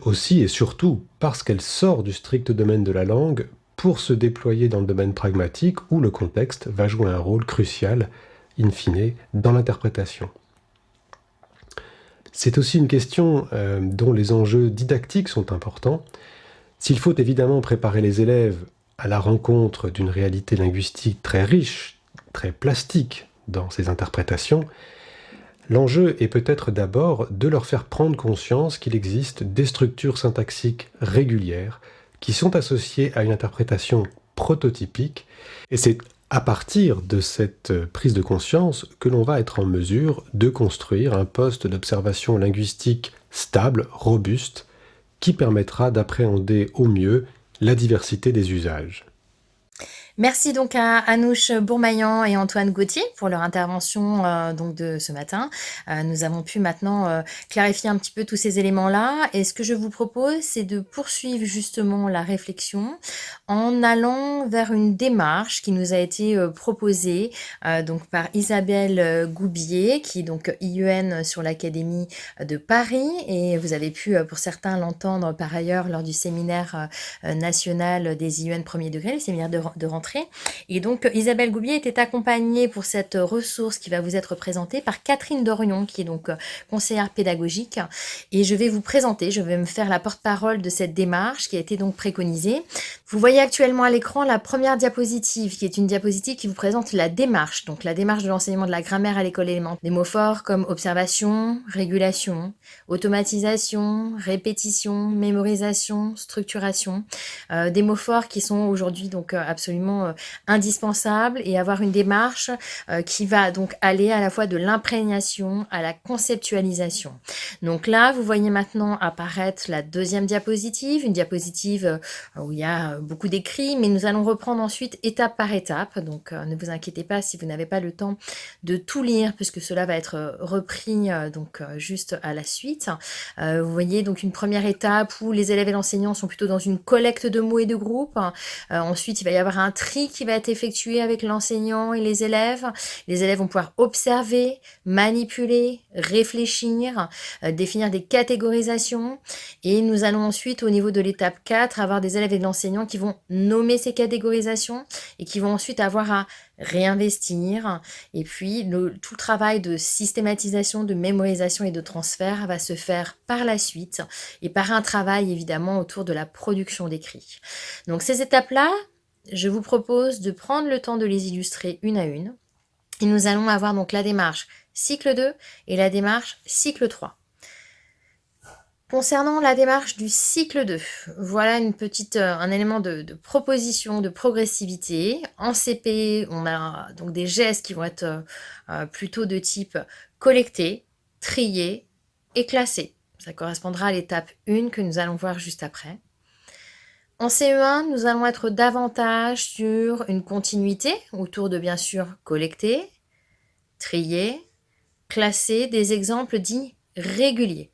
aussi et surtout parce qu'elle sort du strict domaine de la langue pour se déployer dans le domaine pragmatique où le contexte va jouer un rôle crucial, in fine, dans l'interprétation. C'est aussi une question dont les enjeux didactiques sont importants. S'il faut évidemment préparer les élèves à la rencontre d'une réalité linguistique très riche, très plastique dans ses interprétations, l'enjeu est peut-être d'abord de leur faire prendre conscience qu'il existe des structures syntaxiques régulières qui sont associées à une interprétation prototypique, et c'est à partir de cette prise de conscience que l'on va être en mesure de construire un poste d'observation linguistique stable, robuste, qui permettra d'appréhender au mieux la diversité des usages. Merci donc à Anouche Bourmaillan et Antoine Gauthier pour leur intervention donc de ce matin. Nous avons pu maintenant clarifier un petit peu tous ces éléments-là. Et ce que je vous propose, c'est de poursuivre justement la réflexion en allant vers une démarche qui nous a été proposée donc par Isabelle Goubier, qui est donc IEN sur l'Académie de Paris. Et vous avez pu, pour certains, l'entendre par ailleurs lors du séminaire national des IEN premier degré, le séminaire de rentrée. Et donc Isabelle Goubier était accompagnée pour cette ressource qui va vous être présentée par Catherine Dorion, qui est donc conseillère pédagogique. Et je vais vous présenter, je vais me faire la porte-parole de cette démarche qui a été donc préconisée. Vous voyez actuellement à l'écran la première diapositive, qui est une diapositive qui vous présente la démarche. Donc la démarche de l'enseignement de la grammaire à l'école élémentaire. Des mots forts comme observation, régulation, automatisation, répétition, mémorisation, structuration. Des mots forts qui sont aujourd'hui donc absolument indispensable, et avoir une démarche qui va donc aller à la fois de l'imprégnation à la conceptualisation. Donc là, vous voyez maintenant apparaître la deuxième diapositive, une diapositive où il y a beaucoup d'écrits, mais nous allons reprendre ensuite étape par étape. Donc ne vous inquiétez pas si vous n'avez pas le temps de tout lire, puisque cela va être repris donc juste à la suite. Vous voyez donc une première étape où les élèves et l'enseignant sont plutôt dans une collecte de mots et de groupes. Ensuite, il va y avoir un tri qui va être effectué avec l'enseignant et les élèves. Les élèves vont pouvoir observer, manipuler, réfléchir, définir des catégorisations. Et nous allons ensuite, au niveau de l'étape 4, avoir des élèves et de l'enseignant qui vont nommer ces catégorisations et qui vont ensuite avoir à réinvestir. Et puis, tout le travail de systématisation, de mémorisation et de transfert va se faire par la suite et par un travail évidemment autour de la production d'écrits. Donc ces étapes-là, je vous propose de prendre le temps de les illustrer une à une. Et nous allons avoir donc la démarche cycle 2 et la démarche cycle 3. Concernant la démarche du cycle 2, voilà un élément de proposition, de progressivité. En CP, on a donc des gestes qui vont être plutôt de type collecter, trier et classer. Ça correspondra à l'étape 1 que nous allons voir juste après. En CE1, nous allons être davantage sur une continuité autour de, bien sûr, collecter, trier, classer des exemples dits réguliers.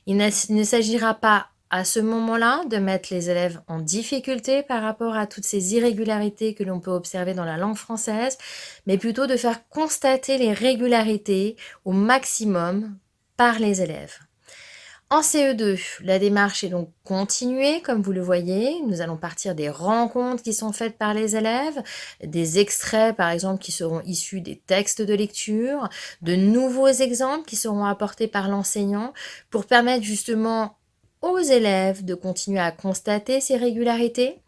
Il ne s'agira pas à ce moment-là de mettre les élèves en difficulté par rapport à toutes ces irrégularités que l'on peut observer dans la langue française, mais plutôt de faire constater les régularités au maximum par les élèves. En CE2, la démarche est donc continuée, comme vous le voyez. Nous allons partir des rencontres qui sont faites par les élèves, des extraits, par exemple, qui seront issus des textes de lecture, de nouveaux exemples qui seront apportés par l'enseignant pour permettre justement aux élèves de continuer à constater ces régularités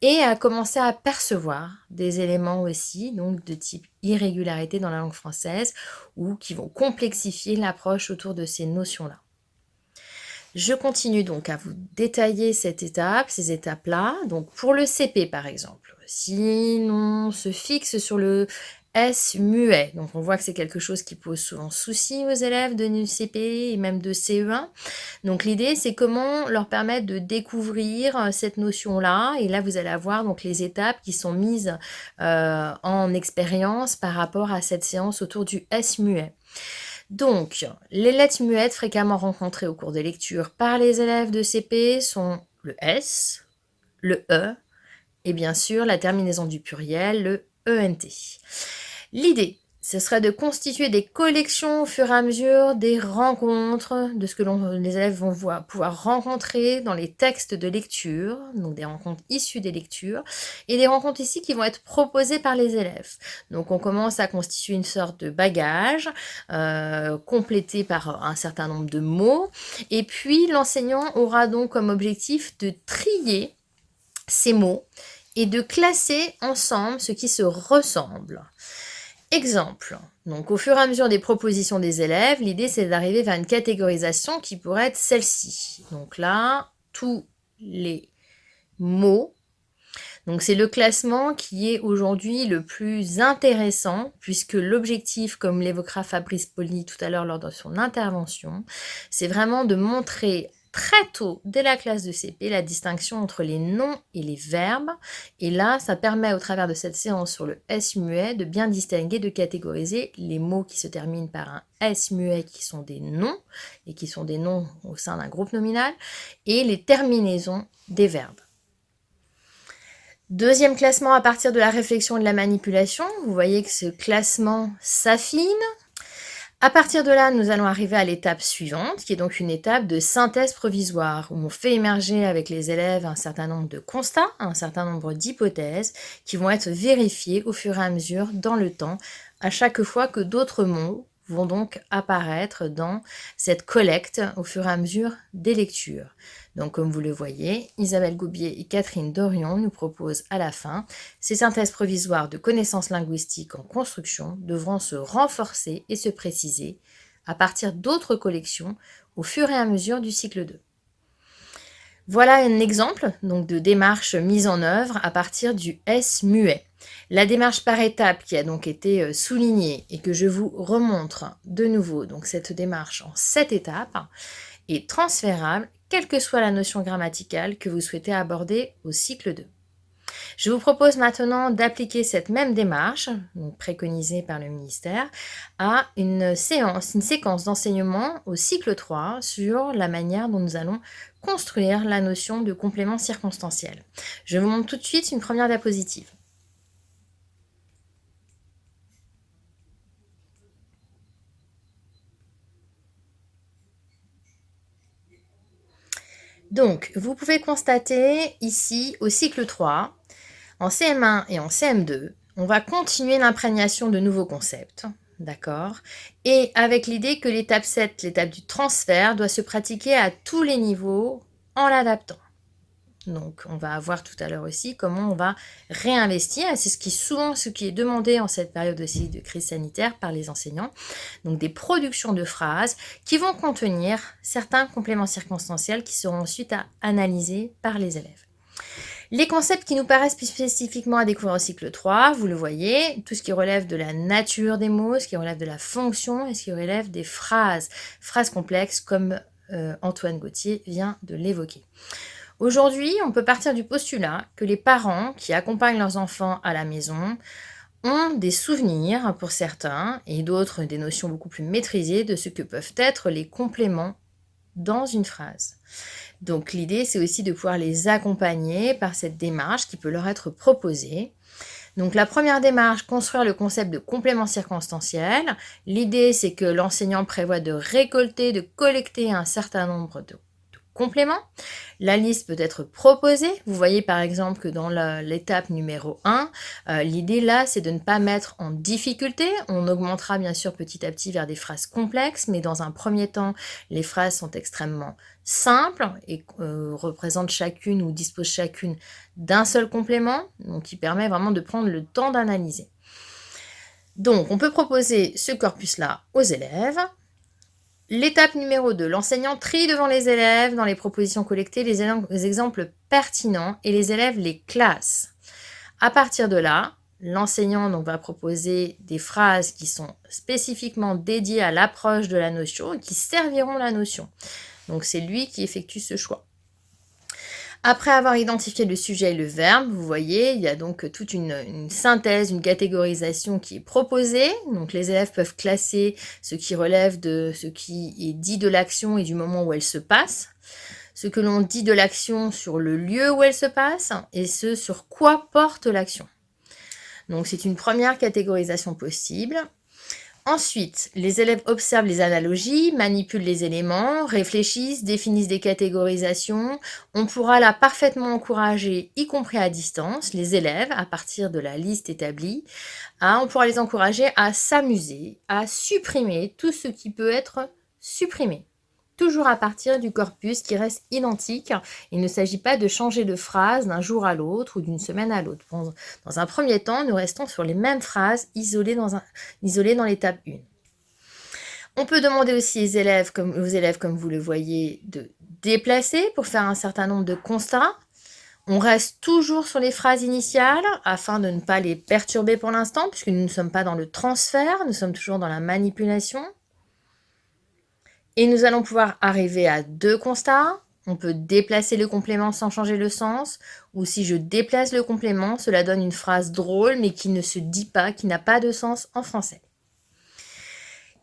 et à commencer à percevoir des éléments aussi, donc de type irrégularité dans la langue française, ou qui vont complexifier l'approche autour de ces notions-là. Je continue donc à vous détailler cette étape, ces étapes-là. Donc pour le CP par exemple, si l'on se fixe sur le S muet, donc on voit que c'est quelque chose qui pose souvent souci aux élèves de CP et même de CE1. Donc l'idée c'est comment leur permettre de découvrir cette notion-là. Et là vous allez avoir donc les étapes qui sont mises en expérience par rapport à cette séance autour du S muet. Donc, les lettres muettes fréquemment rencontrées au cours de lecture par les élèves de CP sont le S, le E et bien sûr la terminaison du pluriel, le ENT. L'idée, ce serait de constituer des collections au fur et à mesure des rencontres, de ce que les élèves vont pouvoir rencontrer dans les textes de lecture, donc des rencontres issues des lectures, et des rencontres ici qui vont être proposées par les élèves. Donc on commence à constituer une sorte de bagage, complété par un certain nombre de mots, et puis l'enseignant aura donc comme objectif de trier ces mots et de classer ensemble ce qui se ressemble. Exemple, donc au fur et à mesure des propositions des élèves, l'idée c'est d'arriver vers une catégorisation qui pourrait être celle-ci. Donc là, tous les mots. Donc c'est le classement qui est aujourd'hui le plus intéressant puisque l'objectif, comme l'évoquera Fabrice Poli tout à l'heure lors de son intervention, c'est vraiment de montrer très tôt, dès la classe de CP, la distinction entre les noms et les verbes. Et là, ça permet, au travers de cette séance sur le S muet, de bien distinguer, de catégoriser les mots qui se terminent par un S muet, qui sont des noms, et qui sont des noms au sein d'un groupe nominal, et les terminaisons des verbes. Deuxième classement à partir de la réflexion et de la manipulation. Vous voyez que ce classement s'affine. À partir de là, nous allons arriver à l'étape suivante, qui est donc une étape de synthèse provisoire, où on fait émerger avec les élèves un certain nombre de constats, un certain nombre d'hypothèses, qui vont être vérifiées au fur et à mesure dans le temps, à chaque fois que d'autres mots vont donc apparaître dans cette collecte au fur et à mesure des lectures. Donc comme vous le voyez, Isabelle Goubier et Catherine Dorion nous proposent à la fin ces synthèses provisoires de connaissances linguistiques en construction devront se renforcer et se préciser à partir d'autres collections au fur et à mesure du cycle 2. Voilà un exemple donc, de démarche mise en œuvre à partir du S muet. La démarche par étapes qui a donc été soulignée et que je vous remontre de nouveau, donc cette démarche en 7 étapes, est transférable, quelle que soit la notion grammaticale que vous souhaitez aborder au cycle 2. Je vous propose maintenant d'appliquer cette même démarche, donc préconisée par le ministère, à une séquence d'enseignement au cycle 3 sur la manière dont nous allons construire la notion de complément circonstanciel. Je vous montre tout de suite une première diapositive. Donc, vous pouvez constater ici, au cycle 3, en CM1 et en CM2, on va continuer l'imprégnation de nouveaux concepts, d'accord? Et avec l'idée que l'étape 7, l'étape du transfert, doit se pratiquer à tous les niveaux en l'adaptant. Donc, on va voir tout à l'heure aussi comment on va réinvestir. Et c'est souvent ce qui est demandé en cette période aussi de crise sanitaire par les enseignants. Donc, des productions de phrases qui vont contenir certains compléments circonstanciels qui seront ensuite à analyser par les élèves. Les concepts qui nous paraissent plus spécifiquement à découvrir au cycle 3, vous le voyez, tout ce qui relève de la nature des mots, ce qui relève de la fonction et ce qui relève des phrases complexes comme Antoine Gauthier vient de l'évoquer. Aujourd'hui, on peut partir du postulat que les parents qui accompagnent leurs enfants à la maison ont des souvenirs pour certains et d'autres des notions beaucoup plus maîtrisées de ce que peuvent être les compléments dans une phrase. Donc l'idée, c'est aussi de pouvoir les accompagner par cette démarche qui peut leur être proposée. Donc la première démarche, construire le concept de complément circonstanciel. L'idée, c'est que l'enseignant prévoit de récolter, de collecter un certain nombre de compléments. La liste peut être proposée. Vous voyez par exemple que dans l'étape numéro 1, l'idée là, c'est de ne pas mettre en difficulté. On augmentera bien sûr petit à petit vers des phrases complexes, mais dans un premier temps, les phrases sont extrêmement simples et représentent chacune ou disposent chacune d'un seul complément, donc qui permet vraiment de prendre le temps d'analyser. Donc, on peut proposer ce corpus-là aux élèves. L'étape numéro 2, l'enseignant trie devant les élèves dans les propositions collectées les exemples pertinents et les élèves les classent. À partir de là, l'enseignant donc va proposer des phrases qui sont spécifiquement dédiées à l'approche de la notion et qui serviront la notion. Donc c'est lui qui effectue ce choix. Après avoir identifié le sujet et le verbe, vous voyez, il y a donc toute une synthèse, une catégorisation qui est proposée. Donc les élèves peuvent classer ce qui relève de ce qui est dit de l'action et du moment où elle se passe, ce que l'on dit de l'action sur le lieu où elle se passe et ce sur quoi porte l'action. Donc c'est une première catégorisation possible. Ensuite, les élèves observent les analogies, manipulent les éléments, réfléchissent, définissent des catégorisations. On pourra là parfaitement encourager, y compris à distance, les élèves, à partir de la liste établie, on pourra les encourager à s'amuser, à supprimer tout ce qui peut être supprimé. Toujours à partir du corpus qui reste identique. Il ne s'agit pas de changer de phrase d'un jour à l'autre ou d'une semaine à l'autre. Dans un premier temps, nous restons sur les mêmes phrases isolées dans l'étape 1. On peut demander aussi aux élèves, comme vous le voyez, de déplacer pour faire un certain nombre de constats. On reste toujours sur les phrases initiales afin de ne pas les perturber pour l'instant, puisque nous ne sommes pas dans le transfert, nous sommes toujours dans la manipulation. Et nous allons pouvoir arriver à 2 constats. On peut déplacer le complément sans changer le sens, ou si je déplace le complément, cela donne une phrase drôle mais qui ne se dit pas, qui n'a pas de sens en français.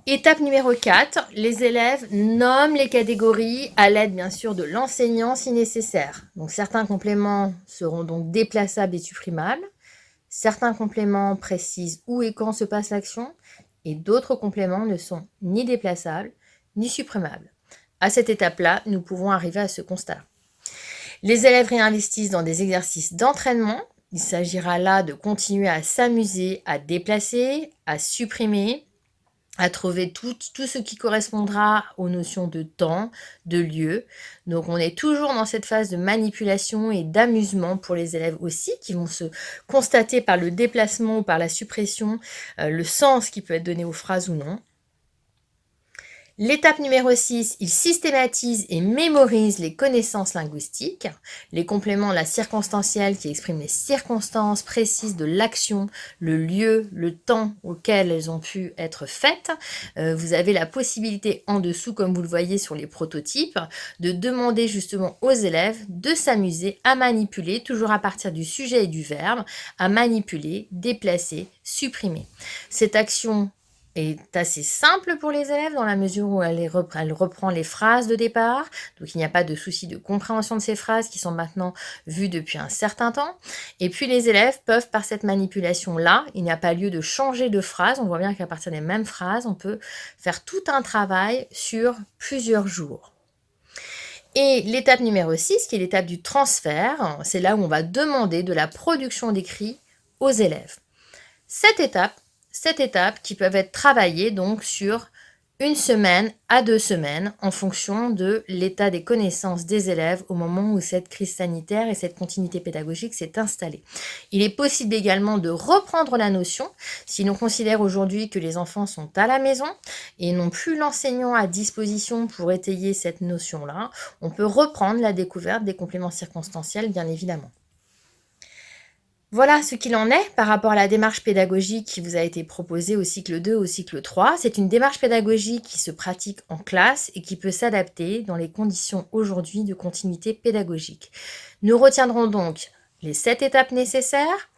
Étape numéro 4, les élèves nomment les catégories à l'aide bien sûr de l'enseignant si nécessaire. Donc certains compléments seront donc déplaçables et supprimables. Certains compléments précisent où et quand se passe l'action, et d'autres compléments ne sont ni déplaçables, ni supprimable. À cette étape-là, nous pouvons arriver à ce constat. Les élèves réinvestissent dans des exercices d'entraînement. Il s'agira là de continuer à s'amuser, à déplacer, à supprimer, à trouver tout ce qui correspondra aux notions de temps, de lieu. Donc on est toujours dans cette phase de manipulation et d'amusement pour les élèves aussi, qui vont se constater par le déplacement ou par la suppression le sens qui peut être donné aux phrases ou non. L'étape numéro 6, il systématise et mémorise les connaissances linguistiques, les compléments, la circonstancielle qui exprime les circonstances précises de l'action, le lieu, le temps auquel elles ont pu être faites. Vous avez la possibilité en dessous, comme vous le voyez sur les prototypes, de demander justement aux élèves de s'amuser à manipuler, toujours à partir du sujet et du verbe, à manipuler, déplacer, supprimer. Cette action est assez simple pour les élèves dans la mesure où elle reprend les phrases de départ. Donc il n'y a pas de souci de compréhension de ces phrases qui sont maintenant vues depuis un certain temps. Et puis les élèves peuvent, par cette manipulation-là, il n'y a pas lieu de changer de phrase. On voit bien qu'à partir des mêmes phrases, on peut faire tout un travail sur plusieurs jours. Et l'étape numéro 6, qui est l'étape du transfert, c'est là où on va demander de la production d'écrit aux élèves. Cette étape qui peuvent être travaillées donc sur 1 semaine à 2 semaines en fonction de l'état des connaissances des élèves au moment où cette crise sanitaire et cette continuité pédagogique s'est installée. Il est possible également de reprendre la notion si l'on considère aujourd'hui que les enfants sont à la maison et n'ont plus l'enseignant à disposition pour étayer cette notion-là. On peut reprendre la découverte des compléments circonstanciels, bien évidemment. Voilà ce qu'il en est par rapport à la démarche pédagogique qui vous a été proposée au cycle 2, au cycle 3. C'est une démarche pédagogique qui se pratique en classe et qui peut s'adapter dans les conditions aujourd'hui de continuité pédagogique. Nous retiendrons donc les 7 étapes nécessaires,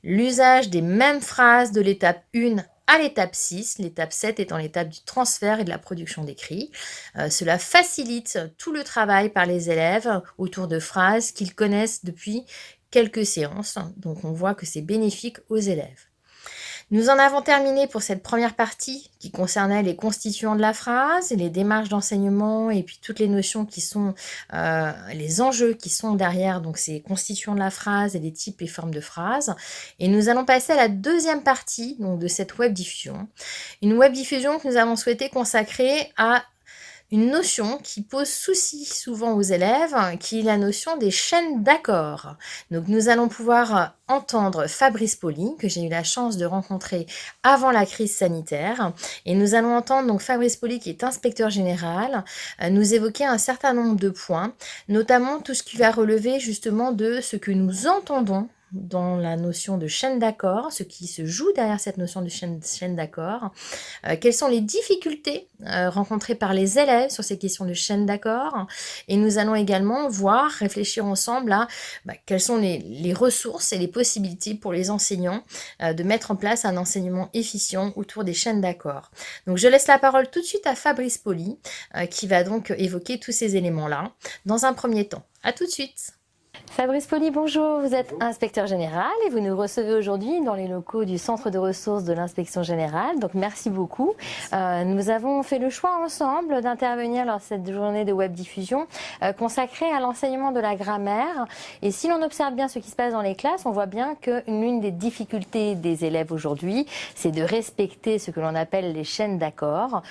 l'usage des mêmes phrases de l'étape 1 à l'étape 6, l'étape 7 étant l'étape du transfert et de la production d'écrit. Cela facilite tout le travail par les élèves autour de phrases qu'ils connaissent depuis quelques séances, donc on voit que c'est bénéfique aux élèves. Nous en avons terminé pour cette première partie qui concernait les constituants de la phrase, les démarches d'enseignement et puis toutes les notions qui sont les enjeux qui sont derrière donc ces constituants de la phrase et les types et formes de phrases. Et nous allons passer à la deuxième partie donc, de cette web diffusion. Une web diffusion que nous avons souhaité consacrer à une notion qui pose souci souvent aux élèves, qui est la notion des chaînes d'accords. Donc nous allons pouvoir entendre Fabrice Pauly, que j'ai eu la chance de rencontrer avant la crise sanitaire, et nous allons entendre donc Fabrice Pauly, qui est inspecteur général, nous évoquer un certain nombre de points, notamment tout ce qui va relever justement de ce que nous entendons dans la notion de chaîne d'accords, ce qui se joue derrière cette notion de chaîne d'accords, quelles sont les difficultés rencontrées par les élèves sur ces questions de chaîne d'accords, et nous allons également voir, réfléchir ensemble à quelles sont les ressources et les possibilités pour les enseignants de mettre en place un enseignement efficient autour des chaînes d'accords. Donc je laisse la parole tout de suite à Fabrice Pauly, qui va donc évoquer tous ces éléments-là dans un premier temps. À tout de suite. Fabrice Pauly, bonjour, vous êtes inspecteur général et vous nous recevez aujourd'hui dans les locaux du centre de ressources de l'inspection générale, donc merci beaucoup. Nous avons fait le choix ensemble d'intervenir lors de cette journée de web diffusion consacrée à l'enseignement de la grammaire, et si l'on observe bien ce qui se passe dans les classes, on voit bien que l'une des difficultés des élèves aujourd'hui, c'est de respecter ce que l'on appelle les chaînes d'accords,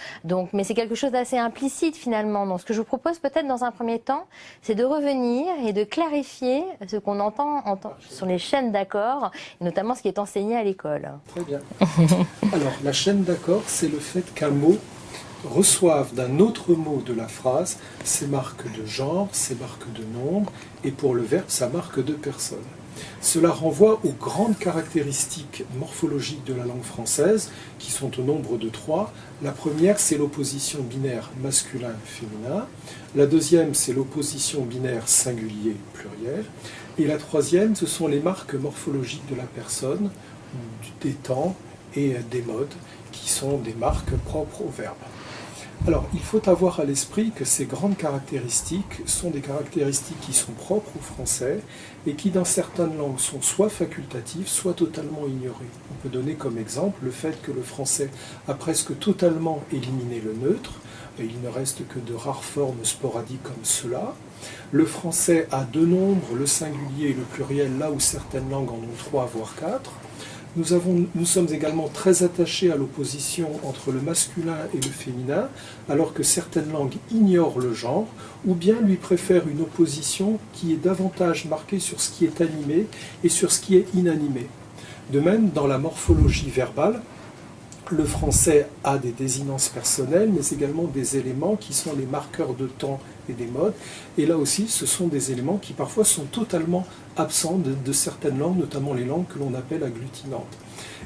mais c'est quelque chose d'assez implicite finalement. Donc ce que je vous propose peut-être dans un premier temps, c'est de revenir et de clarifier ce qu'on entend sur les chaînes d'accords, et notamment ce qui est enseigné à l'école. Très bien. Alors, la chaîne d'accords, c'est le fait qu'un mot reçoive d'un autre mot de la phrase ses marques de genre, ses marques de nombre, et pour le verbe, sa marque de personne. Cela renvoie aux grandes caractéristiques morphologiques de la langue française, qui sont au nombre de 3. La première, c'est l'opposition binaire masculin-féminin. La deuxième, c'est l'opposition binaire singulier-pluriel. Et la troisième, ce sont les marques morphologiques de la personne, des temps et des modes, qui sont des marques propres au verbe. Alors, il faut avoir à l'esprit que ces grandes caractéristiques sont des caractéristiques qui sont propres au français et qui, dans certaines langues, sont soit facultatives, soit totalement ignorées. On peut donner comme exemple le fait que le français a presque totalement éliminé le neutre, et il ne reste que de rares formes sporadiques comme cela. Le français a 2 nombres, le singulier et le pluriel, là où certaines langues en ont 3, voire 4. Nous sommes également très attachés à l'opposition entre le masculin et le féminin, alors que certaines langues ignorent le genre, ou bien lui préfèrent une opposition qui est davantage marquée sur ce qui est animé et sur ce qui est inanimé. De même, dans la morphologie verbale, le français a des désinences personnelles, mais également des éléments qui sont les marqueurs de temps et des modes. Et là aussi, ce sont des éléments qui parfois sont totalement absents de certaines langues, notamment les langues que l'on appelle agglutinantes.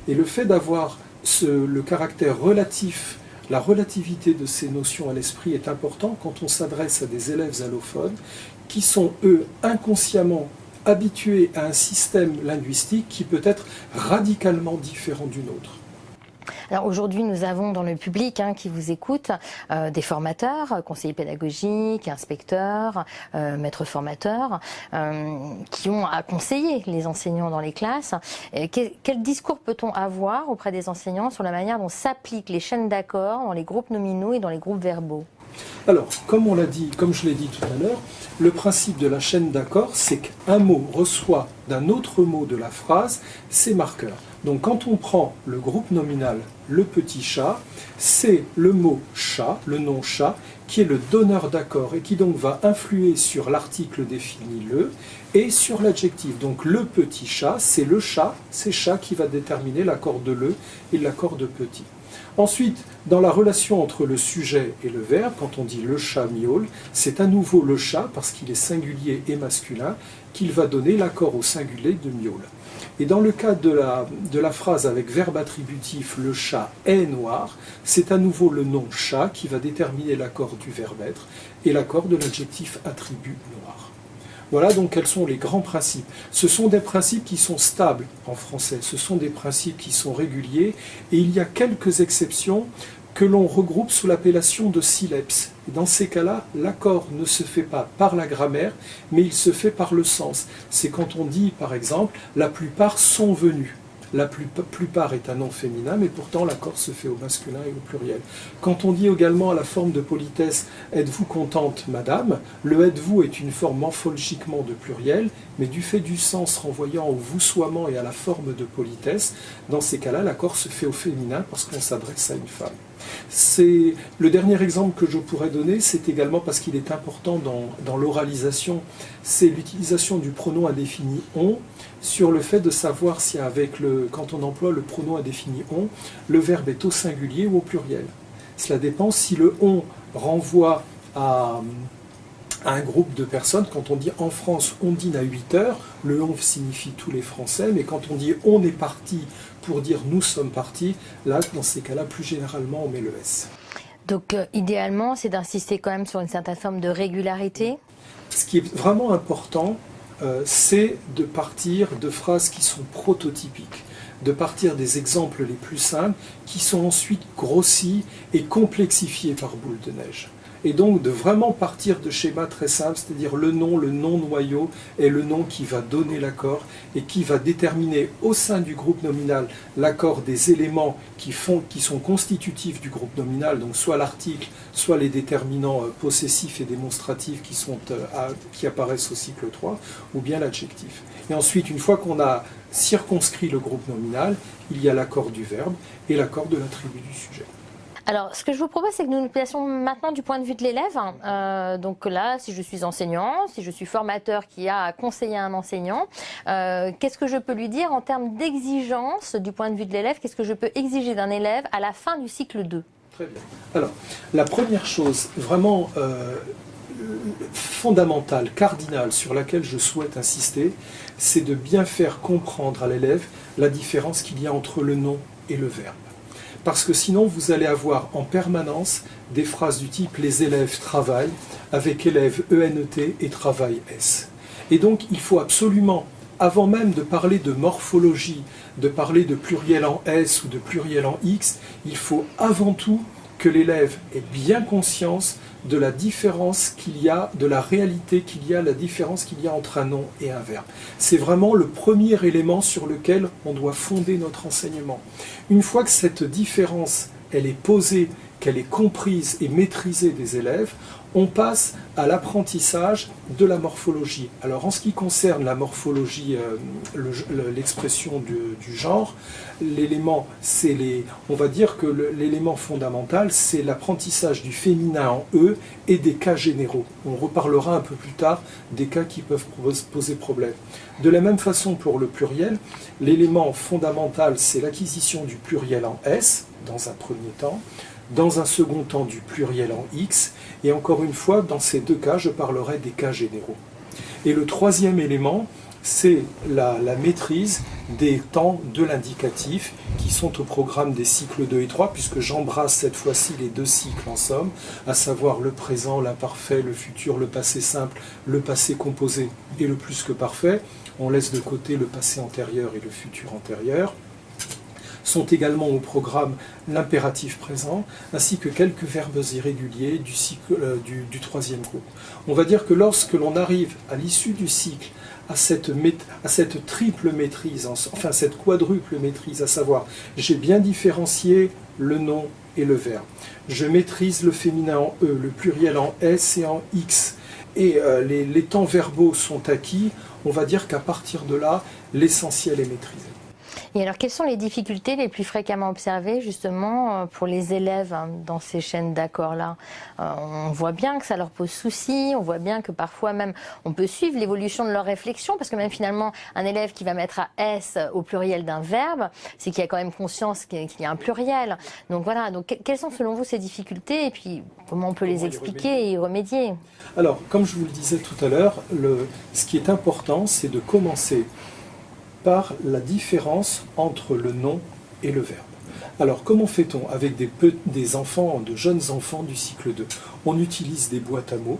Et le fait d'avoir le caractère relatif, la relativité de ces notions à l'esprit est important quand on s'adresse à des élèves allophones qui sont, eux, inconsciemment habitués à un système linguistique qui peut être radicalement différent du nôtre. Alors aujourd'hui, nous avons dans le public qui vous écoute des formateurs, conseillers pédagogiques, inspecteurs, maîtres formateurs, qui ont à conseiller les enseignants dans les classes. Quel discours peut-on avoir auprès des enseignants sur la manière dont s'appliquent les chaînes d'accords dans les groupes nominaux et dans les groupes verbaux ? Alors, comme je l'ai dit tout à l'heure, le principe de la chaîne d'accords, c'est qu'un mot reçoit d'un autre mot de la phrase ses marqueurs. Donc quand on prend le groupe nominal, le petit chat, c'est le mot chat, le nom chat, qui est le donneur d'accord et qui donc va influer sur l'article défini le et sur l'adjectif. Donc le petit chat, c'est chat qui va déterminer l'accord de le et l'accord de petit. Ensuite, dans la relation entre le sujet et le verbe, quand on dit le chat miaule, c'est à nouveau le chat, parce qu'il est singulier et masculin, qu'il va donner l'accord au singulier de miaule. Et dans le cas de la phrase avec verbe attributif le chat est noir, c'est à nouveau le nom chat qui va déterminer l'accord du verbe être et l'accord de l'adjectif attribut noir. Voilà donc quels sont les grands principes. Ce sont des principes qui sont stables en français, ce sont des principes qui sont réguliers, et il y a quelques exceptions que l'on regroupe sous l'appellation de sileps. Dans ces cas-là, l'accord ne se fait pas par la grammaire, mais il se fait par le sens. C'est quand on dit, par exemple, la plupart sont venus. La plupart est un nom féminin, mais pourtant l'accord se fait au masculin et au pluriel. Quand on dit également à la forme de politesse « Êtes-vous contente, madame ?», le « êtes-vous » est une forme morphologiquement de pluriel, mais du fait du sens renvoyant au voussoiement et à la forme de politesse, dans ces cas-là, l'accord se fait au féminin parce qu'on s'adresse à une femme. C'est le dernier exemple que je pourrais donner, c'est également parce qu'il est important dans l'oralisation, c'est l'utilisation du pronom indéfini on sur le fait de savoir si quand on emploie le pronom indéfini on, le verbe est au singulier ou au pluriel. Cela dépend si le on renvoie à un groupe de personnes. Quand on dit en France on dîne à 8 heures, le on signifie tous les Français, mais quand on dit on est parti pour dire nous sommes partis, là dans ces cas-là plus généralement on met le S. Donc idéalement c'est d'insister quand même sur une certaine forme de régularité. Ce qui est vraiment important, c'est de partir de phrases qui sont prototypiques, de partir des exemples les plus simples qui sont ensuite grossis et complexifiés par boule de neige. Et donc de vraiment partir de schémas très simples, c'est-à-dire le nom noyau est le nom qui va donner l'accord et qui va déterminer au sein du groupe nominal l'accord des éléments qui sont constitutifs du groupe nominal, donc soit l'article, soit les déterminants possessifs et démonstratifs qui apparaissent au cycle 3, ou bien l'adjectif. Et ensuite, une fois qu'on a circonscrit le groupe nominal, il y a l'accord du verbe et l'accord de l'attribut du sujet. Alors, ce que je vous propose, c'est que nous nous placions maintenant du point de vue de l'élève. Donc là, si je suis enseignant, si je suis formateur qui a à conseiller un enseignant, qu'est-ce que je peux lui dire en termes d'exigence du point de vue de l'élève? Qu'est-ce que je peux exiger d'un élève à la fin du cycle 2? Très bien. Alors, la première chose vraiment fondamentale, cardinale, sur laquelle je souhaite insister, c'est de bien faire comprendre à l'élève la différence qu'il y a entre le nom et le verbe. Parce que sinon, vous allez avoir en permanence des phrases du type « les élèves travaillent » avec élèves ENET et travail S. Et donc, il faut absolument, avant même de parler de morphologie, de parler de pluriel en S ou de pluriel en X, il faut avant tout que l'élève ait bien conscience de la différence qu'il y a, de la réalité qu'il y a, la différence qu'il y a entre un nom et un verbe. C'est vraiment le premier élément sur lequel on doit fonder notre enseignement. Une fois que cette différence, elle est posée, qu'elle est comprise et maîtrisée des élèves, on passe à l'apprentissage de la morphologie. Alors en ce qui concerne la morphologie, l'expression du genre, l'élément, on va dire que l'élément fondamental, c'est l'apprentissage du féminin en E et des cas généraux. On reparlera un peu plus tard des cas qui peuvent poser problème. De la même façon pour le pluriel, l'élément fondamental, c'est l'acquisition du pluriel en S, dans un premier temps, dans un second temps du pluriel en X, et encore une fois, dans ces deux cas, je parlerai des cas généraux. Et le troisième élément, c'est la maîtrise des temps de l'indicatif qui sont au programme des cycles 2 et 3, puisque j'embrasse cette fois-ci les deux cycles en somme, à savoir le présent, l'imparfait, le futur, le passé simple, le passé composé et le plus que parfait. On laisse de côté le passé antérieur et le futur antérieur. Sont également au programme l'impératif présent, ainsi que quelques verbes irréguliers du troisième groupe. On va dire que lorsque l'on arrive à l'issue du cycle à cette triple maîtrise, enfin cette quadruple maîtrise, à savoir j'ai bien différencié le nom et le verbe, je maîtrise le féminin en E, le pluriel en S et en X, et les temps verbaux sont acquis, on va dire qu'à partir de là, l'essentiel est maîtrisé. Et alors, quelles sont les difficultés les plus fréquemment observées, justement, pour les élèves dans ces chaînes d'accords-là? On voit bien que ça leur pose souci, on voit bien que parfois même, on peut suivre l'évolution de leur réflexion, parce que même finalement, un élève qui va mettre à S au pluriel d'un verbe, c'est qu'il y a quand même conscience qu'il y a un pluriel. Donc voilà, donc quelles sont selon vous ces difficultés, et puis comment on peut les expliquer et y remédier? Alors, comme je vous le disais tout à l'heure, ce qui est important, c'est de commencer par la différence entre le nom et le verbe. Alors, comment fait-on avec des enfants, de jeunes enfants du cycle 2? On utilise des boîtes à mots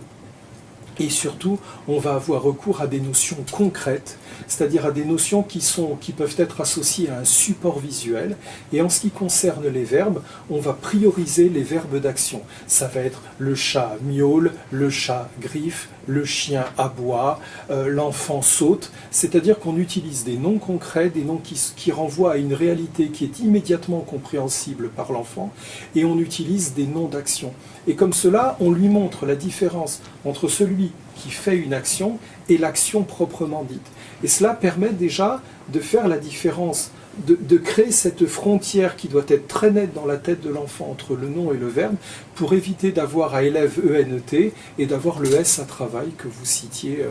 et surtout, on va avoir recours à des notions concrètes, c'est-à-dire à des notions qui peuvent être associées à un support visuel. Et en ce qui concerne les verbes, on va prioriser les verbes d'action. Ça va être le chat miaule, le chat griffe, le chien aboie, l'enfant saute. C'est-à-dire qu'on utilise des noms concrets, des noms qui renvoient à une réalité qui est immédiatement compréhensible par l'enfant, et on utilise des noms d'action. Et comme cela, on lui montre la différence entre celui qui fait une action et l'action proprement dite. Et cela permet déjà de faire la différence, de créer cette frontière qui doit être très nette dans la tête de l'enfant entre le nom et le verbe, pour éviter d'avoir à élève ENT et d'avoir le S à travail que vous citiez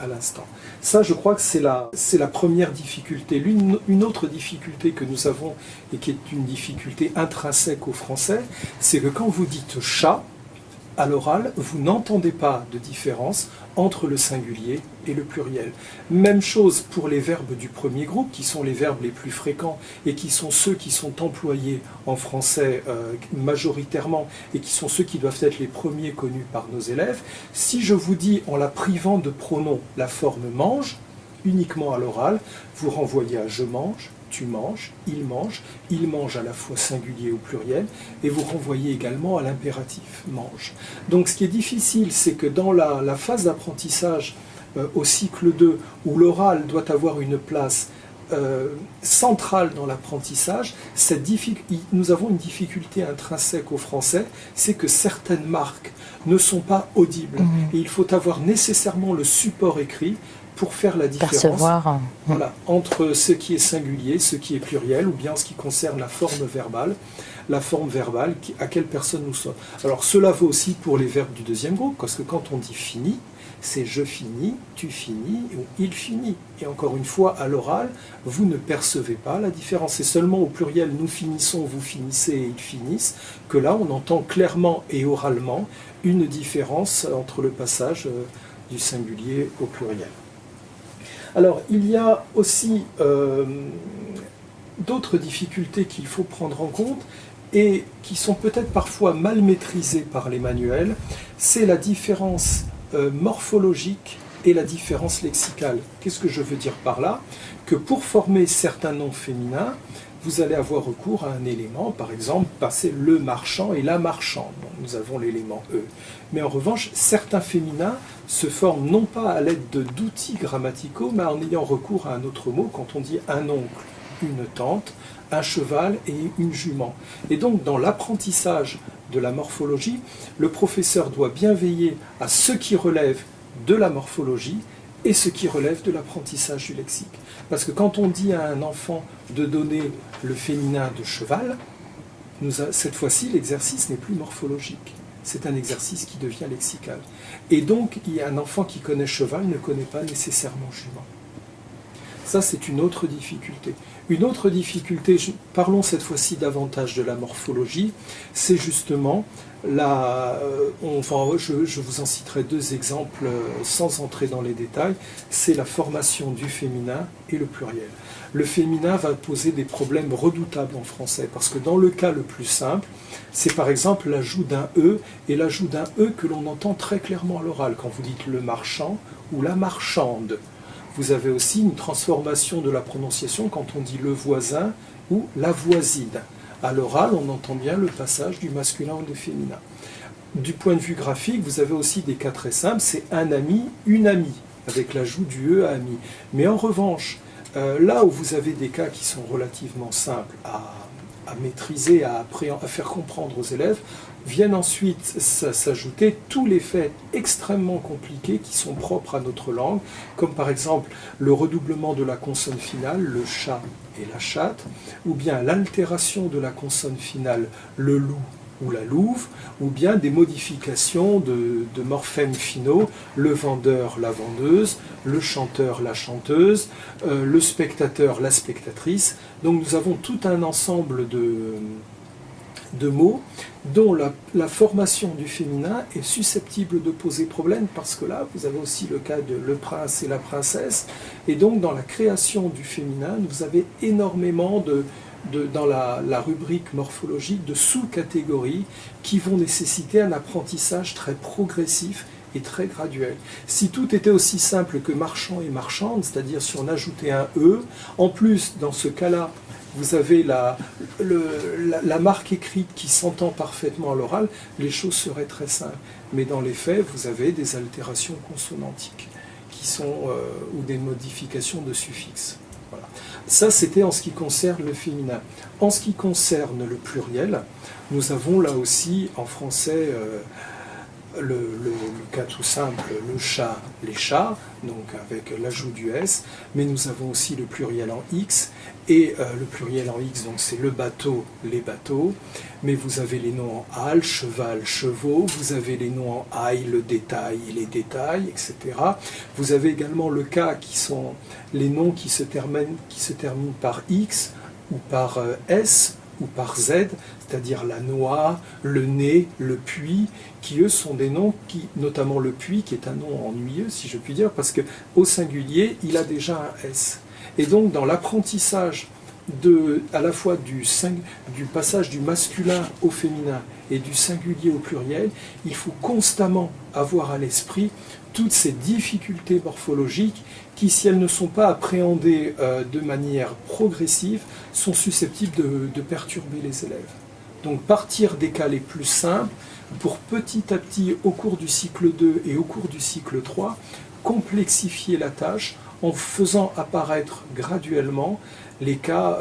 à l'instant. Ça, je crois que c'est la première difficulté. Une autre difficulté que nous avons, et qui est une difficulté intrinsèque au français, c'est que quand vous dites chat, à l'oral, vous n'entendez pas de différence entre le singulier et le pluriel. Même chose pour les verbes du premier groupe, qui sont les verbes les plus fréquents et qui sont ceux qui sont employés en français majoritairement et qui sont ceux qui doivent être les premiers connus par nos élèves. Si je vous dis, en la privant de pronom, la forme mange, uniquement à l'oral, vous renvoyez à je mange, tu manges, il mange à la fois singulier ou pluriel, et vous renvoyez également à l'impératif, mange. Donc ce qui est difficile, c'est que dans la phase d'apprentissage au cycle 2, où l'oral doit avoir une place centrale dans l'apprentissage, nous avons une difficulté intrinsèque au français, c'est que certaines marques ne sont pas audibles. Et il faut avoir nécessairement le support écrit pour faire la différence voilà, entre ce qui est singulier, ce qui est pluriel, ou bien ce qui concerne la forme verbale, à quelle personne nous sommes. Alors cela vaut aussi pour les verbes du deuxième groupe, parce que quand on dit fini, c'est je finis, tu finis, ou il finit. Et encore une fois, à l'oral, vous ne percevez pas la différence. C'est seulement au pluriel, nous finissons, vous finissez et ils finissent, que là on entend clairement et oralement une différence entre le passage du singulier au pluriel. Alors, il y a aussi d'autres difficultés qu'il faut prendre en compte et qui sont peut-être parfois mal maîtrisées par les manuels. C'est la différence morphologique et la différence lexicale. Qu'est-ce que je veux dire par là? Que pour former certains noms féminins, vous allez avoir recours à un élément, par exemple, passer le marchand et la marchande. Bon, nous avons l'élément E. Mais en revanche, certains féminins se forment non pas à l'aide d'outils grammaticaux, mais en ayant recours à un autre mot, quand on dit un oncle, une tante, un cheval et une jument. Et donc, dans l'apprentissage de la morphologie, le professeur doit bien veiller à ce qui relève de la morphologie et ce qui relève de l'apprentissage du lexique. Parce que quand on dit à un enfant de donner le féminin de cheval, cette fois-ci, l'exercice n'est plus morphologique. C'est un exercice qui devient lexical. Et donc, il y a un enfant qui connaît cheval ne connaît pas nécessairement jument. Ça, c'est une autre difficulté. Une autre difficulté, parlons cette fois-ci davantage de la morphologie, c'est justement je vous en citerai deux exemples sans entrer dans les détails, c'est la formation du féminin et le pluriel. Le féminin va poser des problèmes redoutables en français, parce que dans le cas le plus simple, c'est par exemple l'ajout d'un E, et l'ajout d'un E que l'on entend très clairement à l'oral, quand vous dites le marchand ou la marchande. Vous avez aussi une transformation de la prononciation quand on dit le voisin ou la voisine. À l'oral, on entend bien le passage du masculin au féminin. Du point de vue graphique, vous avez aussi des cas très simples, c'est un ami, une amie, avec l'ajout du E à ami. Mais en revanche, là où vous avez des cas qui sont relativement simples à maîtriser, à faire comprendre aux élèves, viennent ensuite s'ajouter tous les faits extrêmement compliqués qui sont propres à notre langue, comme par exemple le redoublement de la consonne finale, le chat et la chatte, ou bien l'altération de la consonne finale, le loup ou la louve, ou bien des modifications de morphèmes finaux, le vendeur, la vendeuse, le chanteur, la chanteuse, le spectateur, la spectatrice. Donc nous avons tout un ensemble de mots dont la formation du féminin est susceptible de poser problème, parce que là, vous avez aussi le cas de le prince et la princesse, et donc dans la création du féminin, vous avez énormément dans la rubrique morphologique de sous-catégories qui vont nécessiter un apprentissage très progressif et très graduel. Si tout était aussi simple que marchand et marchande, c'est-à-dire si on ajoutait un E, en plus, dans ce cas-là, vous avez la marque écrite qui s'entend parfaitement à l'oral, les choses seraient très simples. Mais dans les faits, vous avez des altérations consonantiques qui sont, ou des modifications de suffixes. Voilà. Ça, c'était en ce qui concerne le féminin. En ce qui concerne le pluriel, nous avons là aussi en français le cas tout simple, le chat, les chats, donc avec l'ajout du S, mais nous avons aussi le pluriel en X, et le pluriel en X, donc c'est le bateau, les bateaux, mais vous avez les noms en al, cheval, chevaux, vous avez les noms en ail, le détail et les détails, etc. Vous avez également le cas qui sont les noms qui se terminent par X ou par S ou par Z, c'est-à-dire la noix, le nez, le puits, qui eux sont des noms qui, notamment le puits, qui est un nom ennuyeux, si je puis dire, parce qu'au singulier, il a déjà un S. Et donc, dans l'apprentissage à la fois du passage du masculin au féminin et du singulier au pluriel, il faut constamment avoir à l'esprit toutes ces difficultés morphologiques qui, si elles ne sont pas appréhendées de manière progressive, sont susceptibles de perturber les élèves. Donc partir des cas les plus simples pour petit à petit, au cours du cycle 2 et au cours du cycle 3, complexifier la tâche en faisant apparaître graduellement les cas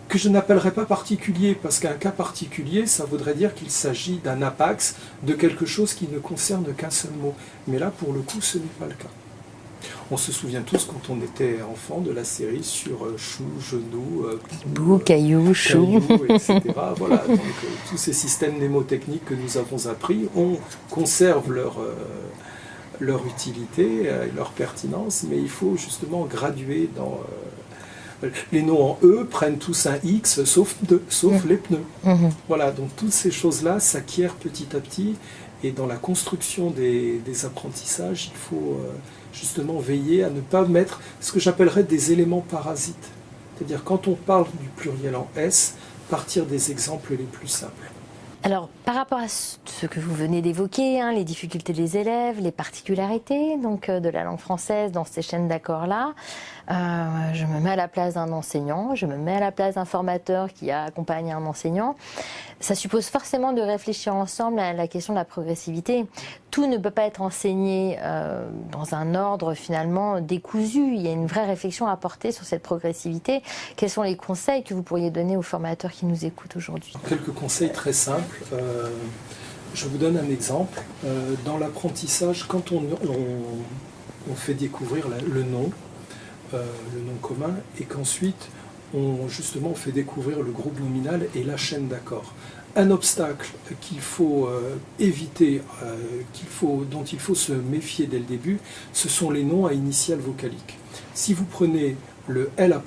que je n'appellerais pas particuliers, parce qu'un cas particulier, ça voudrait dire qu'il s'agit d'un apax, de quelque chose qui ne concerne qu'un seul mot. Mais là, pour le coup, ce n'est pas le cas. On se souvient tous, quand on était enfant, de la série sur chou, genou, bout, caillou, chou, etc. Voilà, donc tous ces systèmes mnémotechniques que nous avons appris, on conserve leur utilité et leur pertinence, mais il faut justement graduer dans... les noms en E prennent tous un X, sauf les pneus. Voilà, donc toutes ces choses-là s'acquièrent petit à petit, et dans la construction des apprentissages, il faut justement veiller à ne pas mettre ce que j'appellerais des éléments parasites. C'est-à-dire, quand on parle du pluriel en S, partir des exemples les plus simples. Alors, par rapport à ce que vous venez d'évoquer, hein, les difficultés des élèves, les particularités donc, de la langue française dans ces chaînes d'accords-là, je me mets à la place d'un enseignant, je me mets à la place d'un formateur qui accompagne un enseignant. Ça suppose forcément de réfléchir ensemble à la question de la progressivité. Tout ne peut pas être enseigné dans un ordre finalement décousu. Il y a une vraie réflexion à porter sur cette progressivité. Quels sont les conseils que vous pourriez donner aux formateurs qui nous écoutent aujourd'hui ? Quelques conseils très simples. Je vous donne un exemple. Dans l'apprentissage, quand on fait découvrir le nom commun, et qu'ensuite on fait découvrir le groupe nominal et la chaîne d'accords. Un obstacle qu'il faut éviter, dont il faut se méfier dès le début, ce sont les noms à initiales vocaliques. Si vous prenez le L',